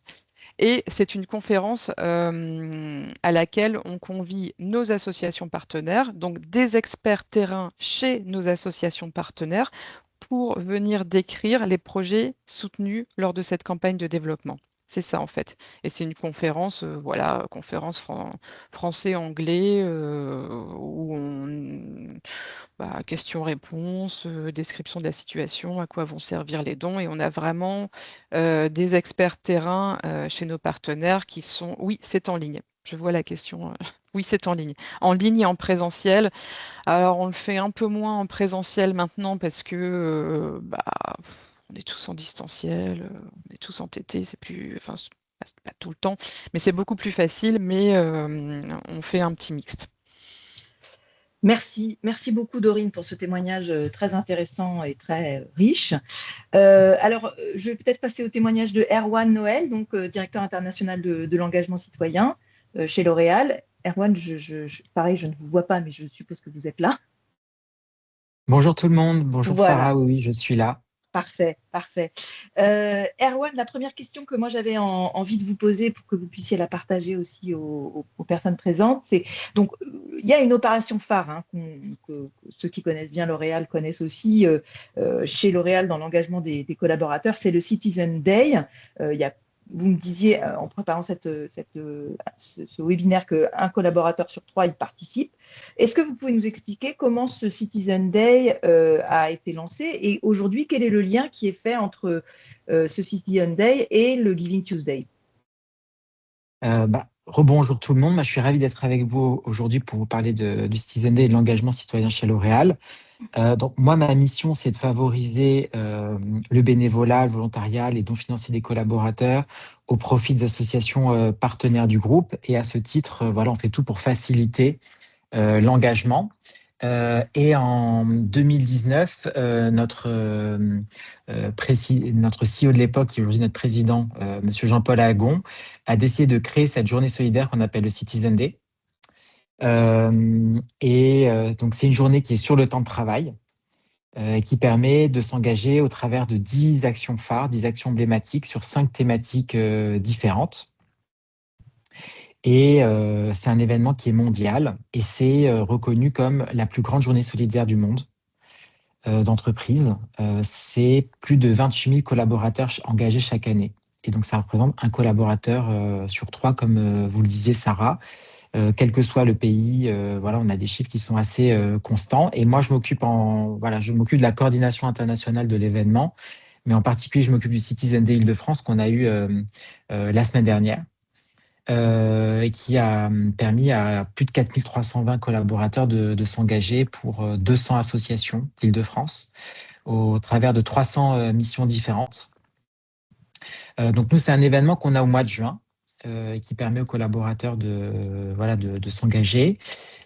Et c'est une conférence à laquelle on convie nos associations partenaires, donc des experts terrain chez nos associations partenaires, pour venir décrire les projets soutenus lors de cette campagne de développement. C'est ça en fait. Et c'est une conférence, voilà, conférence français-anglais, où questions-réponses, description de la situation, à quoi vont servir les dons. Et on a vraiment des experts terrain chez nos partenaires qui sont... Oui, c'est en ligne. Je vois la question. Oui, c'est en ligne. En ligne et en présentiel. Alors, on le fait un peu moins en présentiel maintenant parce que on est tous en distanciel, on est tous entêtés, c'est plus... Enfin, c'est pas tout le temps, mais c'est beaucoup plus facile, mais on fait un petit mixte. Merci beaucoup Dorine pour ce témoignage très intéressant et très riche. Alors, je vais peut-être passer au témoignage de Erwan Noël, donc directeur international de l'engagement citoyen chez L'Oréal. Erwan, pareil, je ne vous vois pas, mais je suppose que vous êtes là. Bonjour tout le monde, bonjour Voilà. Sarah, oui, je suis là. Parfait. Erwan, la première question que moi j'avais envie de vous poser pour que vous puissiez la partager aussi aux personnes présentes, c'est donc il y a une opération phare hein, que ceux qui connaissent bien L'Oréal connaissent aussi chez L'Oréal dans l'engagement des collaborateurs, c'est le Citizen Day. Vous me disiez en préparant ce webinaire qu'un collaborateur sur 3 y participe. Est-ce que vous pouvez nous expliquer comment ce Citizen Day a été lancé et aujourd'hui, quel est le lien qui est fait entre ce Citizen Day et le Giving Tuesday? Rebonjour tout le monde, je suis ravi d'être avec vous aujourd'hui pour vous parler du Citizen Day et de l'engagement citoyen chez L'Oréal. Donc moi, ma mission, c'est de favoriser le bénévolat, le volontariat, les dons financiers des collaborateurs au profit des associations partenaires du groupe. Et à ce titre, voilà, on fait tout pour faciliter l'engagement. Et en 2019, notre CEO de l'époque, qui est aujourd'hui notre président, Monsieur Jean-Paul Agon, a décidé de créer cette journée solidaire qu'on appelle le Citizen Day. Donc, c'est une journée qui est sur le temps de travail, qui permet de s'engager au travers de 10 actions phares, 10 actions emblématiques sur 5 thématiques différentes. Et c'est un événement qui est mondial et c'est reconnu comme la plus grande journée solidaire du monde d'entreprise. C'est plus de 28 000 collaborateurs engagés chaque année. Et donc, ça représente un collaborateur sur 3, comme vous le disiez, Sarah. Quel que soit le pays, voilà, on a des chiffres qui sont assez constants. Et moi, je m'occupe de la coordination internationale de l'événement, mais en particulier, je m'occupe du Citizen Day Île-de-France qu'on a eu la semaine dernière. Et qui a permis à plus de 4 320 collaborateurs de s'engager pour 200 associations d'Île-de-France au travers de 300 missions différentes. Donc nous, c'est un événement qu'on a au mois de juin qui permet aux collaborateurs de s'engager.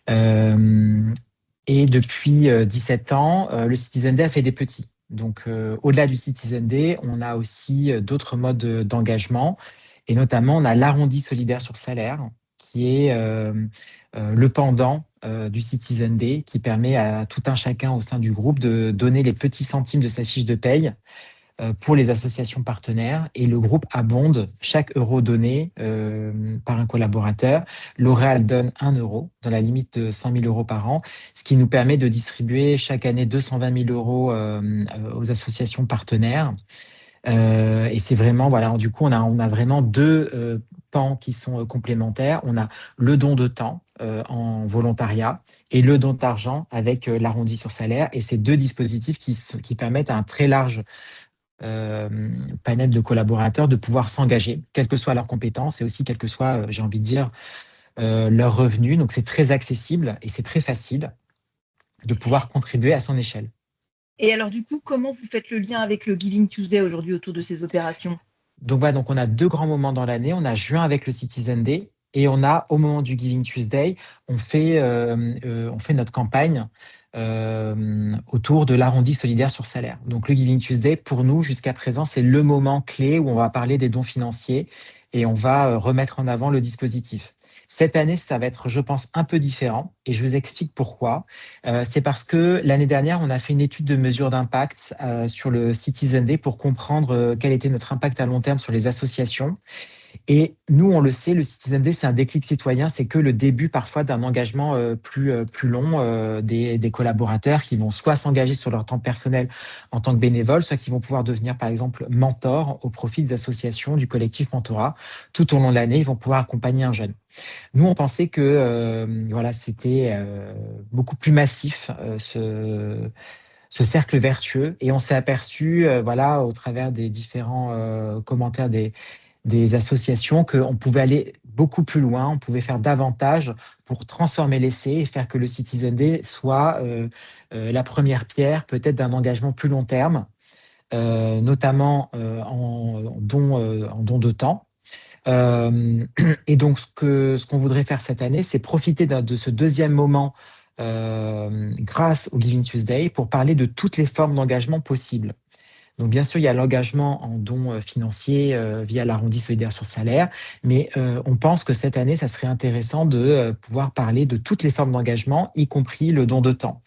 Et depuis 17 ans, le Citizen Day a fait des petits. Donc au-delà du Citizen Day, on a aussi d'autres modes d'engagement. Et notamment, on a l'arrondi solidaire sur salaire, qui est le pendant du Citizen Day, qui permet à tout un chacun au sein du groupe de donner les petits centimes de sa fiche de paye pour les associations partenaires. Et le groupe abonde chaque euro donné par un collaborateur. L'Oréal donne 1 euro dans la limite de 100 000 euros par an, ce qui nous permet de distribuer chaque année 220 000 euros aux associations partenaires. Et c'est vraiment, voilà, du coup, on a vraiment deux pans qui sont complémentaires. On a le don de temps en volontariat et le don d'argent avec l'arrondi sur salaire. Et ces deux dispositifs qui permettent à un très large panel de collaborateurs de pouvoir s'engager, quelles que soient leurs compétences et aussi quels que soient, j'ai envie de dire, leurs revenus. Donc, c'est très accessible et c'est très facile de pouvoir contribuer à son échelle. Et alors, du coup, comment vous faites le lien avec le Giving Tuesday aujourd'hui autour de ces opérations? Donc voilà, donc on a deux grands moments dans l'année. On a juin avec le Citizen Day et on a, au moment du Giving Tuesday, on fait notre campagne autour de l'arrondi solidaire sur salaire. Donc le Giving Tuesday, pour nous, jusqu'à présent, c'est le moment clé où on va parler des dons financiers et on va remettre en avant le dispositif. Cette année, ça va être, je pense, un peu différent et je vous explique pourquoi. C'est parce que l'année dernière, on a fait une étude de mesure d'impact sur le Citizen Day pour comprendre quel était notre impact à long terme sur les associations. Et nous, on le sait, le Citizen Day, c'est un déclic citoyen, c'est que le début parfois d'un engagement plus long des collaborateurs qui vont soit s'engager sur leur temps personnel en tant que bénévoles, soit qui vont pouvoir devenir par exemple mentors au profit des associations, du collectif Mentorat. Tout au long de l'année, ils vont pouvoir accompagner un jeune. Nous, on pensait que voilà, c'était beaucoup plus massif, ce cercle vertueux, et on s'est aperçu, voilà, au travers des différents commentaires des associations, qu'on pouvait aller beaucoup plus loin, on pouvait faire davantage pour transformer l'essai et faire que le Citizen Day soit la première pierre peut-être d'un engagement plus long terme, notamment en don de temps. Et donc, ce qu'on voudrait faire cette année, c'est profiter de ce deuxième moment grâce au Giving Tuesday pour parler de toutes les formes d'engagement possibles. Donc, bien sûr, il y a l'engagement en dons financiers via l'arrondi solidaire sur salaire, mais on pense que cette année, ça serait intéressant de pouvoir parler de toutes les formes d'engagement, y compris le don de temps.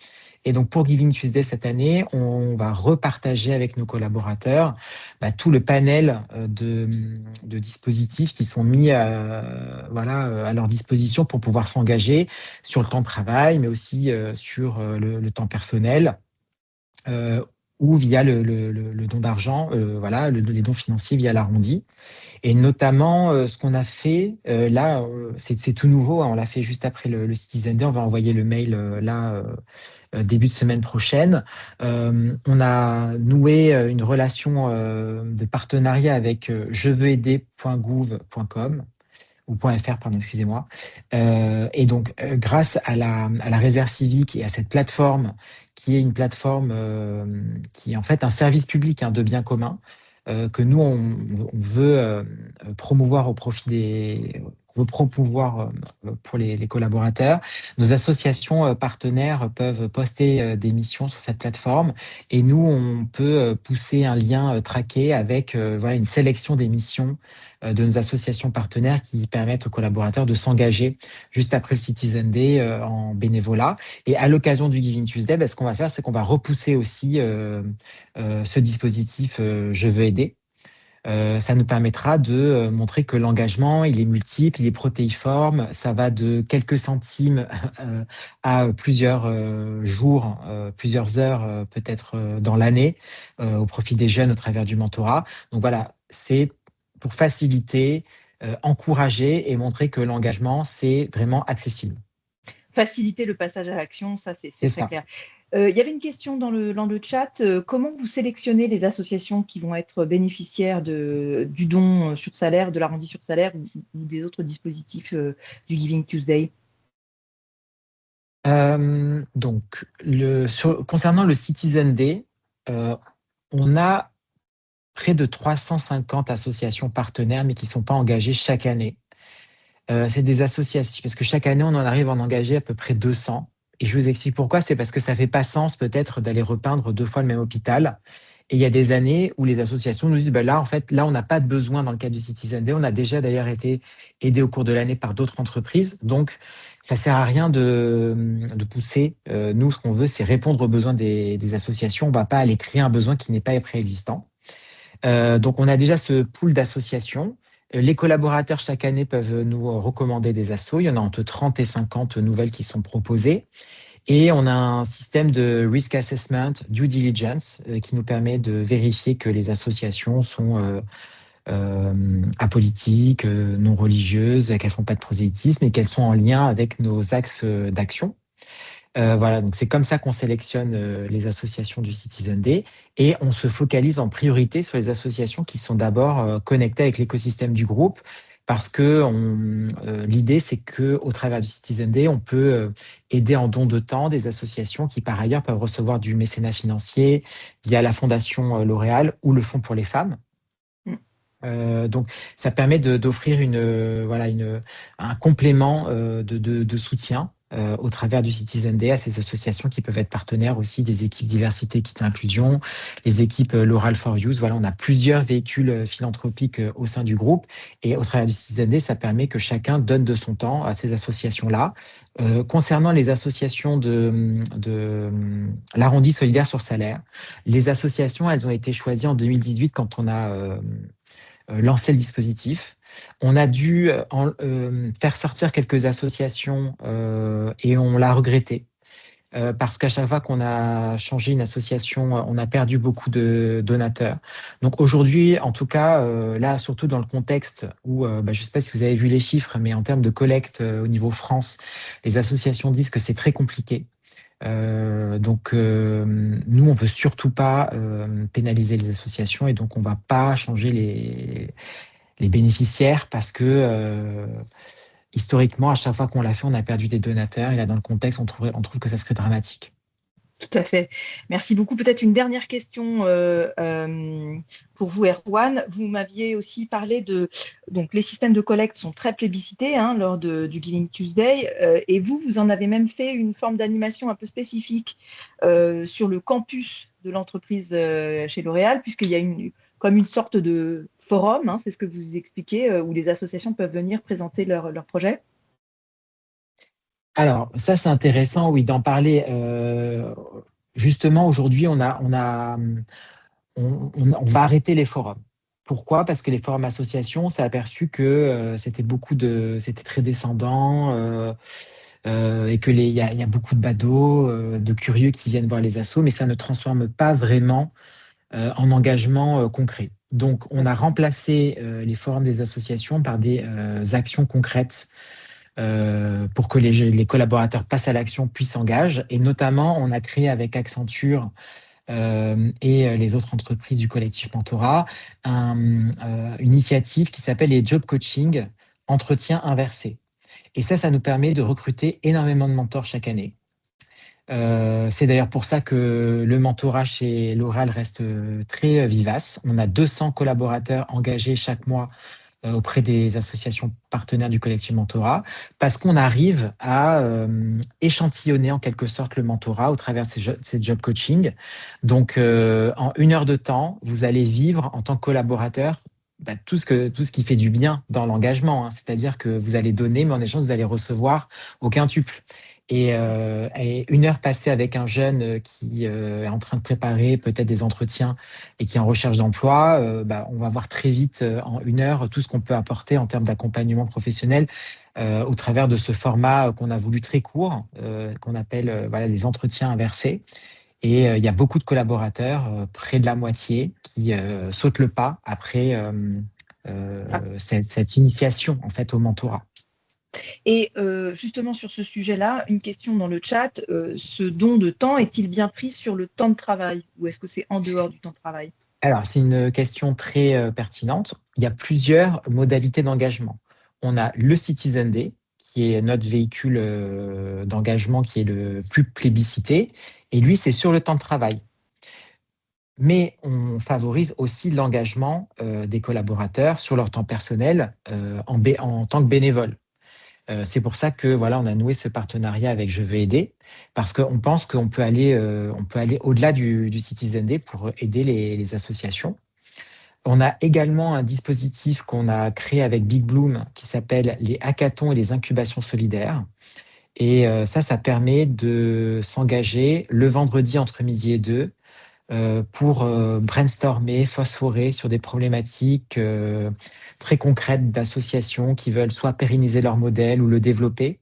Et donc, pour Giving Tuesday cette année, on va repartager avec nos collaborateurs tout le panel de dispositifs qui sont mis à leur disposition pour pouvoir s'engager sur le temps de travail, mais aussi sur le temps personnel. Ou via le don d'argent, les dons financiers via l'arrondi. Et notamment, ce qu'on a fait, là, c'est tout nouveau, hein, on l'a fait juste après le Citizen Day, on va envoyer le mail début de semaine prochaine. On a noué une relation de partenariat avec jeveuxaider.gouv.com ou .fr, pardon, excusez-moi. Et donc, grâce à la réserve civique et à cette plateforme, qui est une plateforme qui est en fait un service public de biens communs, que nous, on veut promouvoir au profit pour les collaborateurs. Nos associations partenaires peuvent poster des missions sur cette plateforme et nous, on peut pousser un lien traqué avec une sélection des missions de nos associations partenaires qui permettent aux collaborateurs de s'engager juste après le Citizen Day en bénévolat. Et à l'occasion du Giving Tuesday, ce qu'on va faire, c'est qu'on va repousser aussi ce dispositif Je veux aider Ça nous permettra de montrer que l'engagement, il est multiple, il est protéiforme, ça va de quelques centimes à plusieurs jours, plusieurs heures peut-être dans l'année, au profit des jeunes au travers du mentorat. Donc voilà, c'est pour faciliter, encourager et montrer que l'engagement, c'est vraiment accessible. Faciliter le passage à l'action, ça c'est C'est très ça. clair. Il y avait une question dans le chat. Comment vous sélectionnez les associations qui vont être bénéficiaires du don sur salaire, de l'arrondi sur salaire ou des autres dispositifs du Giving Tuesday? Donc, concernant le Citizen Day, on a près de 350 associations partenaires, mais qui ne sont pas engagées chaque année. C'est des associations, parce que chaque année, on en arrive à en engager à peu près 200. Et je vous explique pourquoi. C'est parce que ça ne fait pas sens peut-être d'aller repeindre 2 fois le même hôpital. Et il y a des années où les associations nous disent, là, en fait, là, on n'a pas de besoin dans le cadre du Citizen Day. On a déjà d'ailleurs été aidé au cours de l'année par d'autres entreprises. Donc, ça ne sert à rien de pousser. Nous, ce qu'on veut, c'est répondre aux besoins des associations. On ne va pas aller créer un besoin qui n'est pas préexistant. Donc, on a déjà ce pool d'associations. Les collaborateurs, chaque année, peuvent nous recommander des assos. Il y en a entre 30 et 50 nouvelles qui sont proposées. Et on a un système de risk assessment, due diligence, qui nous permet de vérifier que les associations sont apolitiques, non religieuses, qu'elles ne font pas de prosélytisme et qu'elles sont en lien avec nos axes d'action. Voilà, donc c'est comme ça qu'on sélectionne les associations du Citizen Day et on se focalise en priorité sur les associations qui sont d'abord connectées avec l'écosystème du groupe parce que l'idée c'est qu'au travers du Citizen Day, on peut aider en don de temps des associations qui par ailleurs peuvent recevoir du mécénat financier via la Fondation L'Oréal ou le Fonds pour les femmes. Donc, ça permet d'offrir un complément de soutien au travers du Citizen Day à ces associations qui peuvent être partenaires aussi des équipes diversité, équité, inclusion, les équipes L'Oral for Youth. Voilà, on a plusieurs véhicules philanthropiques au sein du groupe et au travers du Citizen Day, ça permet que chacun donne de son temps à ces associations-là. Concernant les associations de l'arrondi solidaire sur salaire, les associations, elles ont été choisies en 2018 quand on a lancer le dispositif. On a dû faire sortir quelques associations et on l'a regretté. Parce qu'à chaque fois qu'on a changé une association, on a perdu beaucoup de donateurs. Donc aujourd'hui, en tout cas, là, surtout dans le contexte où, je ne sais pas si vous avez vu les chiffres, mais en termes de collecte au niveau France, les associations disent que c'est très compliqué. Donc, nous, on veut surtout pas pénaliser les associations et donc on va pas changer les bénéficiaires parce que historiquement, à chaque fois qu'on l'a fait, on a perdu des donateurs et là, dans le contexte, on trouve que ça serait dramatique. Tout à fait. Merci beaucoup. Peut-être une dernière question pour vous, Erwan. Vous m'aviez aussi parlé donc les systèmes de collecte sont très plébiscités lors du Giving Tuesday et vous en avez même fait une forme d'animation un peu spécifique sur le campus de l'entreprise chez L'Oréal, puisqu'il y a comme une sorte de forum, c'est ce que vous expliquez, où les associations peuvent venir présenter leurs projets. Alors, ça, c'est intéressant, oui, d'en parler. Justement, aujourd'hui, on va arrêter les forums. Pourquoi? Parce que les forums associations, s'est aperçu que c'était très descendant et que il y a beaucoup de badauds, de curieux qui viennent voir les assos, mais ça ne transforme pas vraiment en engagement concret. Donc, on a remplacé les forums des associations par des actions concrètes pour que les collaborateurs passent à l'action puis s'engagent. Et notamment, on a créé avec Accenture et les autres entreprises du collectif Mentorat une initiative qui s'appelle les Job Coaching Entretien Inversé. Et ça nous permet de recruter énormément de mentors chaque année. C'est d'ailleurs pour ça que le mentorat chez L'Oréal reste très vivace. On a 200 collaborateurs engagés chaque mois auprès des associations partenaires du collectif Mentorat, parce qu'on arrive à échantillonner en quelque sorte le mentorat au travers de ces job coaching. Donc, en 1 heure de temps, vous allez vivre en tant que collaborateur tout ce qui fait du bien dans l'engagement. C'est-à-dire que vous allez donner, mais en échange, vous allez recevoir au quintuple. Et 1 heure passée avec un jeune qui est en train de préparer peut-être des entretiens et qui est en recherche d'emploi, on va voir très vite en 1 heure tout ce qu'on peut apporter en termes d'accompagnement professionnel au travers de ce format qu'on a voulu très court, qu'on appelle les entretiens inversés. Et il y a beaucoup de collaborateurs, près de la moitié, qui sautent le pas après cette initiation en fait au mentorat. Et justement sur ce sujet-là, une question dans le chat, ce don de temps est-il bien pris sur le temps de travail ou est-ce que c'est en dehors du temps de travail? Alors, c'est une question très pertinente. Il y a plusieurs modalités d'engagement. On a le Citizen Day, qui est notre véhicule d'engagement qui est le plus plébiscité. Et lui, c'est sur le temps de travail. Mais on favorise aussi l'engagement des collaborateurs sur leur temps personnel en tant que bénévole. C'est pour ça que on a noué ce partenariat avec Je veux aider, parce qu'on pense qu'on peut aller au-delà du Citizen Day pour aider les associations. On a également un dispositif qu'on a créé avec Big Bloom qui s'appelle les hackathons et les incubations solidaires. Et ça permet de s'engager le vendredi entre midi et 2 pour brainstormer, phosphorer sur des problématiques très concrètes d'associations qui veulent soit pérenniser leur modèle ou le développer.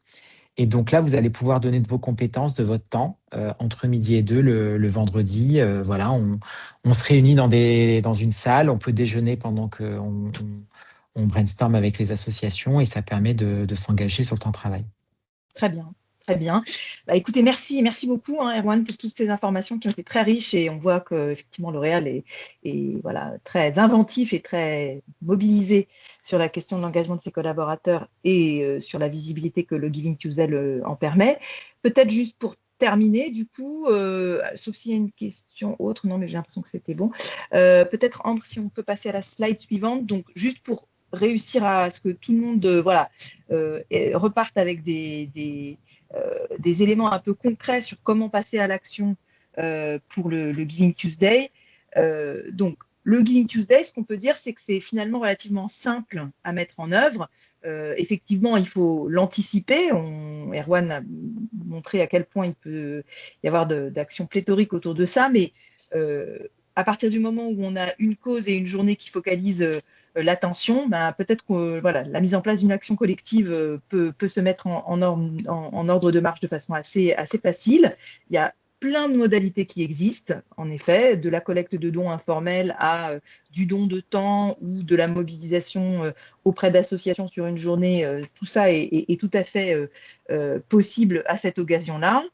Et donc là, vous allez pouvoir donner de vos compétences, de votre temps, entre midi et 2 le vendredi. On se réunit dans une salle, on peut déjeuner pendant qu'on on brainstorm avec les associations et ça permet de s'engager sur le temps de travail. Très bien. Très bien. Écoutez, merci beaucoup, Erwan, pour toutes ces informations qui ont été très riches et on voit qu'effectivement L'Oréal est très inventif et très mobilisé sur la question de l'engagement de ses collaborateurs et sur la visibilité que le Giving Tuesday en permet. Peut-être juste pour terminer, du coup, sauf s'il y a une question autre, non, mais j'ai l'impression que c'était bon. Peut-être, Ambre, si on peut passer à la slide suivante, donc juste pour réussir à ce que tout le monde reparte avec des éléments un peu concrets sur comment passer à l'action pour le Giving Tuesday. Donc, le Giving Tuesday, ce qu'on peut dire, c'est que c'est finalement relativement simple à mettre en œuvre. Effectivement, il faut l'anticiper. Erwan a montré à quel point il peut y avoir d'actions pléthoriques autour de ça, mais à partir du moment où on a une cause et une journée qui focalise l'attention, peut-être que la mise en place d'une action collective peut se mettre en ordre de marche de façon assez facile. Il y a plein de modalités qui existent, en effet, de la collecte de dons informels à du don de temps ou de la mobilisation auprès d'associations sur une journée. Tout ça est tout à fait possible à cette occasion-là.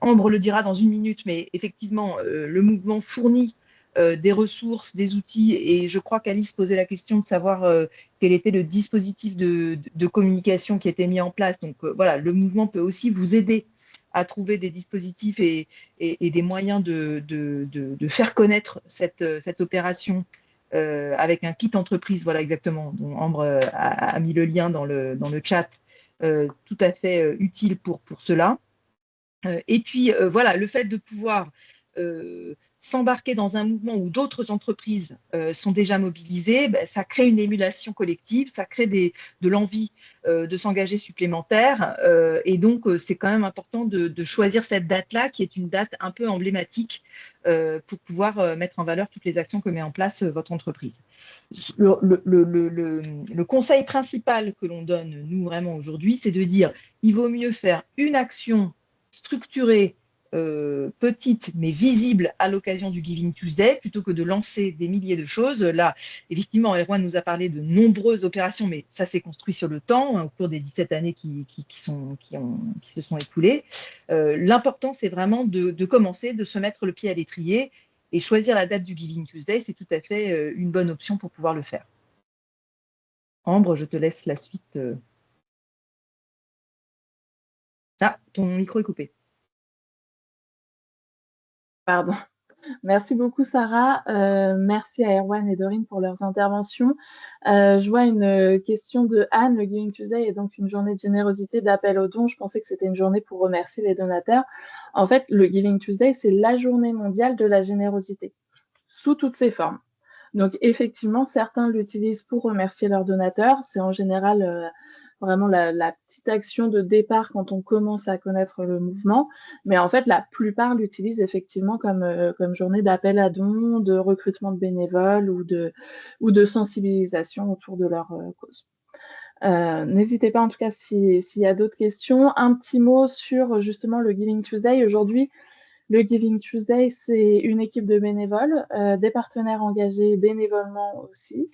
Ambre le dira dans une minute, mais effectivement, le mouvement fournit des ressources, des outils, et je crois qu'Alice posait la question de savoir quel était le dispositif de communication qui était mis en place. Donc le mouvement peut aussi vous aider à trouver des dispositifs et des moyens de faire connaître cette opération avec un kit entreprise, voilà exactement, dont Ambre a mis le lien dans le chat, tout à fait utile pour cela. Et puis, le fait de pouvoir s'embarquer dans un mouvement où d'autres entreprises sont déjà mobilisées, ça crée une émulation collective, ça crée de l'envie de s'engager supplémentaire. Et donc, c'est quand même important de choisir cette date-là, qui est une date un peu emblématique pour pouvoir mettre en valeur toutes les actions que met en place votre entreprise. Le conseil principal que l'on donne, nous, vraiment aujourd'hui, c'est de dire il vaut mieux faire une action structurée, petite mais visible à l'occasion du Giving Tuesday, plutôt que de lancer des milliers de choses. Là, effectivement, Erwan nous a parlé de nombreuses opérations, mais ça s'est construit sur le temps, au cours des 17 années qui se sont écoulées. L'important, c'est vraiment de commencer, de se mettre le pied à l'étrier, et choisir la date du Giving Tuesday, c'est tout à fait une bonne option pour pouvoir le faire. Ambre, je te laisse la suite. Ah, ton micro est coupé. Pardon. Merci beaucoup, Sarah. Merci à Erwan et Dorine pour leurs interventions. Je vois une question de Anne. Le Giving Tuesday est donc une journée de générosité, d'appel aux dons. Je pensais que c'était une journée pour remercier les donateurs. En fait, le Giving Tuesday, c'est la journée mondiale de la générosité, sous toutes ses formes. Donc, effectivement, certains l'utilisent pour remercier leurs donateurs. C'est en général vraiment la petite action de départ quand on commence à connaître le mouvement. Mais en fait, la plupart l'utilisent effectivement comme journée d'appel à dons, de recrutement de bénévoles ou de sensibilisation autour de leur cause. N'hésitez pas en tout cas s'il y a d'autres questions. Un petit mot sur justement le Giving Tuesday. Aujourd'hui, le Giving Tuesday, c'est une équipe de bénévoles, des partenaires engagés bénévolement aussi.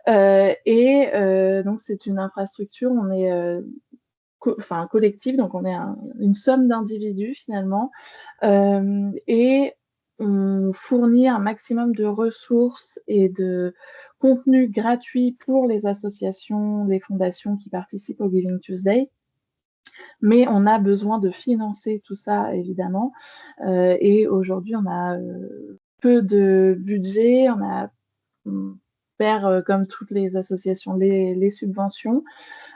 Donc, c'est une infrastructure, on est collectif, donc on est une somme d'individus finalement. Et on fournit un maximum de ressources et de contenu gratuit pour les associations, les fondations qui participent au Giving Tuesday. Mais on a besoin de financer tout ça, évidemment. Et aujourd'hui, on a peu de budget, on perd, comme toutes les associations, les subventions.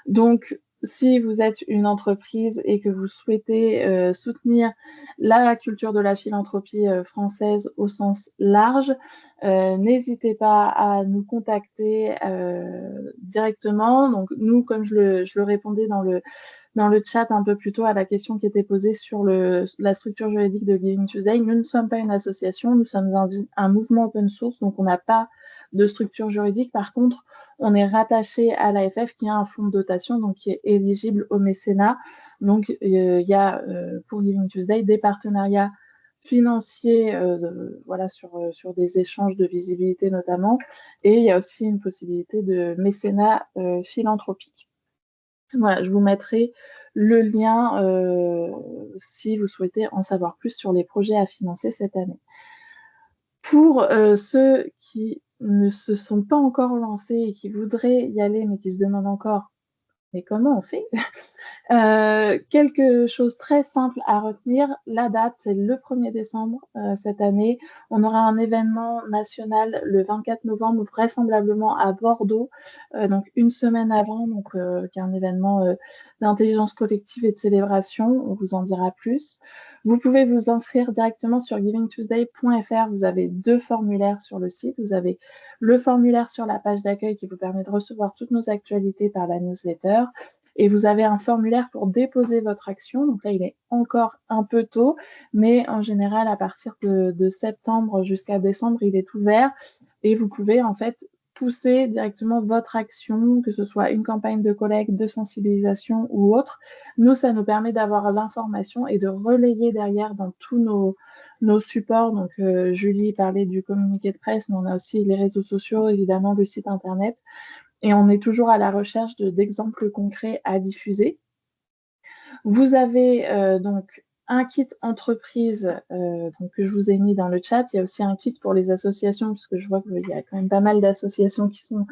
Donc, si vous êtes une entreprise et que vous souhaitez soutenir la culture de la philanthropie française au sens large, n'hésitez pas à nous contacter directement. Donc, nous, comme je le répondais dans le chat un peu plus tôt à la question qui était posée sur la structure juridique de Giving Tuesday, nous ne sommes pas une association, nous sommes un mouvement open source, donc on n'a pas de structure juridique. Par contre, on est rattaché à l'AFF qui a un fonds de dotation, donc qui est éligible au mécénat. Donc, il y a pour Giving Tuesday des partenariats financiers voilà, sur des échanges de visibilité notamment, et il y a aussi une possibilité de mécénat philanthropique. Voilà, je vous mettrai le lien si vous souhaitez en savoir plus sur les projets à financer cette année. Pour ceux qui ne se sont pas encore lancés et qui voudraient y aller, mais qui se demandent encore « mais comment on fait ?» Quelque chose de très simple à retenir, la date, c'est le 1er décembre cette année. On aura un événement national le 24 novembre, vraisemblablement à Bordeaux, donc une semaine avant, donc qui est un événement d'intelligence collective et de célébration. On vous en dira plus. Vous pouvez vous inscrire directement sur givingtuesday.fr. Vous avez 2 formulaires sur le site. Vous avez le formulaire sur la page d'accueil qui vous permet de recevoir toutes nos actualités par la newsletter. Et vous avez un formulaire pour déposer votre action. Donc là, il est encore un peu tôt, mais en général, à partir de septembre jusqu'à décembre, il est ouvert. Et vous pouvez en fait pousser directement votre action, que ce soit une campagne de collecte, de sensibilisation ou autre. Nous, ça nous permet d'avoir l'information et de relayer derrière dans tous nos supports. Donc, Julie parlait du communiqué de presse, mais on a aussi les réseaux sociaux, évidemment, le site internet. Et on est toujours à la recherche d'exemples concrets à diffuser. Vous avez donc un kit entreprise donc, que je vous ai mis dans le chat. Il y a aussi un kit pour les associations, puisque je vois qu'il y a quand même pas mal d'associations qui sont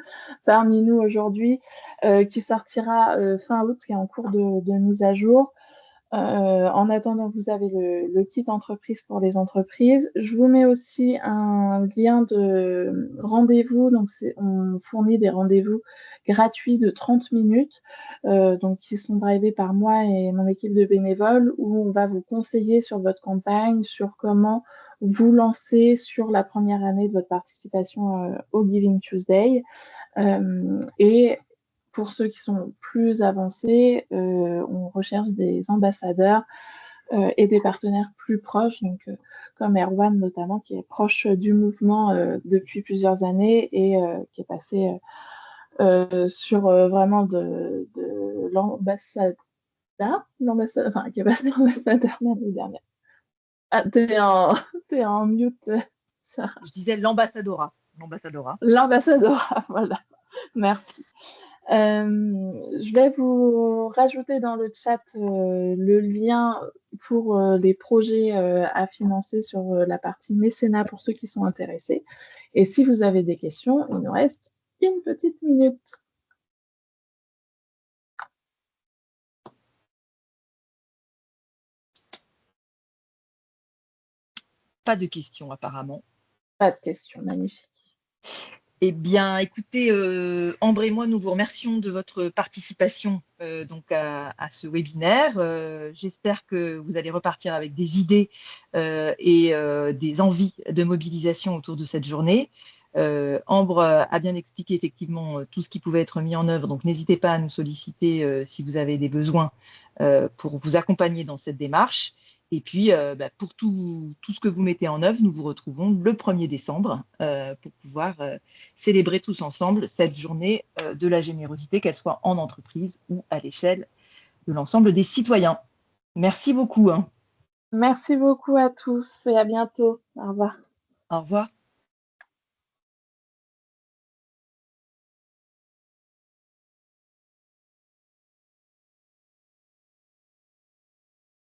parmi nous aujourd'hui, qui sortira fin août, qui est en cours de mise à jour. En attendant, vous avez le kit entreprise pour les entreprises. Je vous mets aussi un lien de rendez-vous. Donc, on fournit des rendez-vous gratuits de 30 minutes, donc qui sont drivés par moi et mon équipe de bénévoles, où on va vous conseiller sur votre campagne, sur comment vous lancer sur la première année de votre participation au Giving Tuesday. Et pour ceux qui sont plus avancés, on recherche des ambassadeurs et des partenaires plus proches, donc, comme Erwan notamment, qui est proche du mouvement depuis plusieurs années et qui est passé sur vraiment de l'ambassadeur, enfin, qui est passé l'ambassadeur l'année dernière. Ah, t'es en mute, Sarah. Je disais l'ambassadorat. L'ambassadorat, voilà. Merci. Je vais vous rajouter dans le chat le lien pour les projets à financer sur la partie mécénat pour ceux qui sont intéressés. Et si vous avez des questions, il nous reste une petite minute. Pas de questions apparemment. Pas de questions, magnifique. Eh bien, écoutez, Ambre et moi, nous vous remercions de votre participation donc à ce webinaire. J'espère que vous allez repartir avec des idées et des envies de mobilisation autour de cette journée. Ambre a bien expliqué effectivement tout ce qui pouvait être mis en œuvre, donc n'hésitez pas à nous solliciter si vous avez des besoins pour vous accompagner dans cette démarche. Et puis, pour tout ce que vous mettez en œuvre, nous vous retrouvons le 1er décembre pour pouvoir célébrer tous ensemble cette journée de la générosité, qu'elle soit en entreprise ou à l'échelle de l'ensemble des citoyens. Merci beaucoup. Merci beaucoup à tous et à bientôt. Au revoir. Au revoir.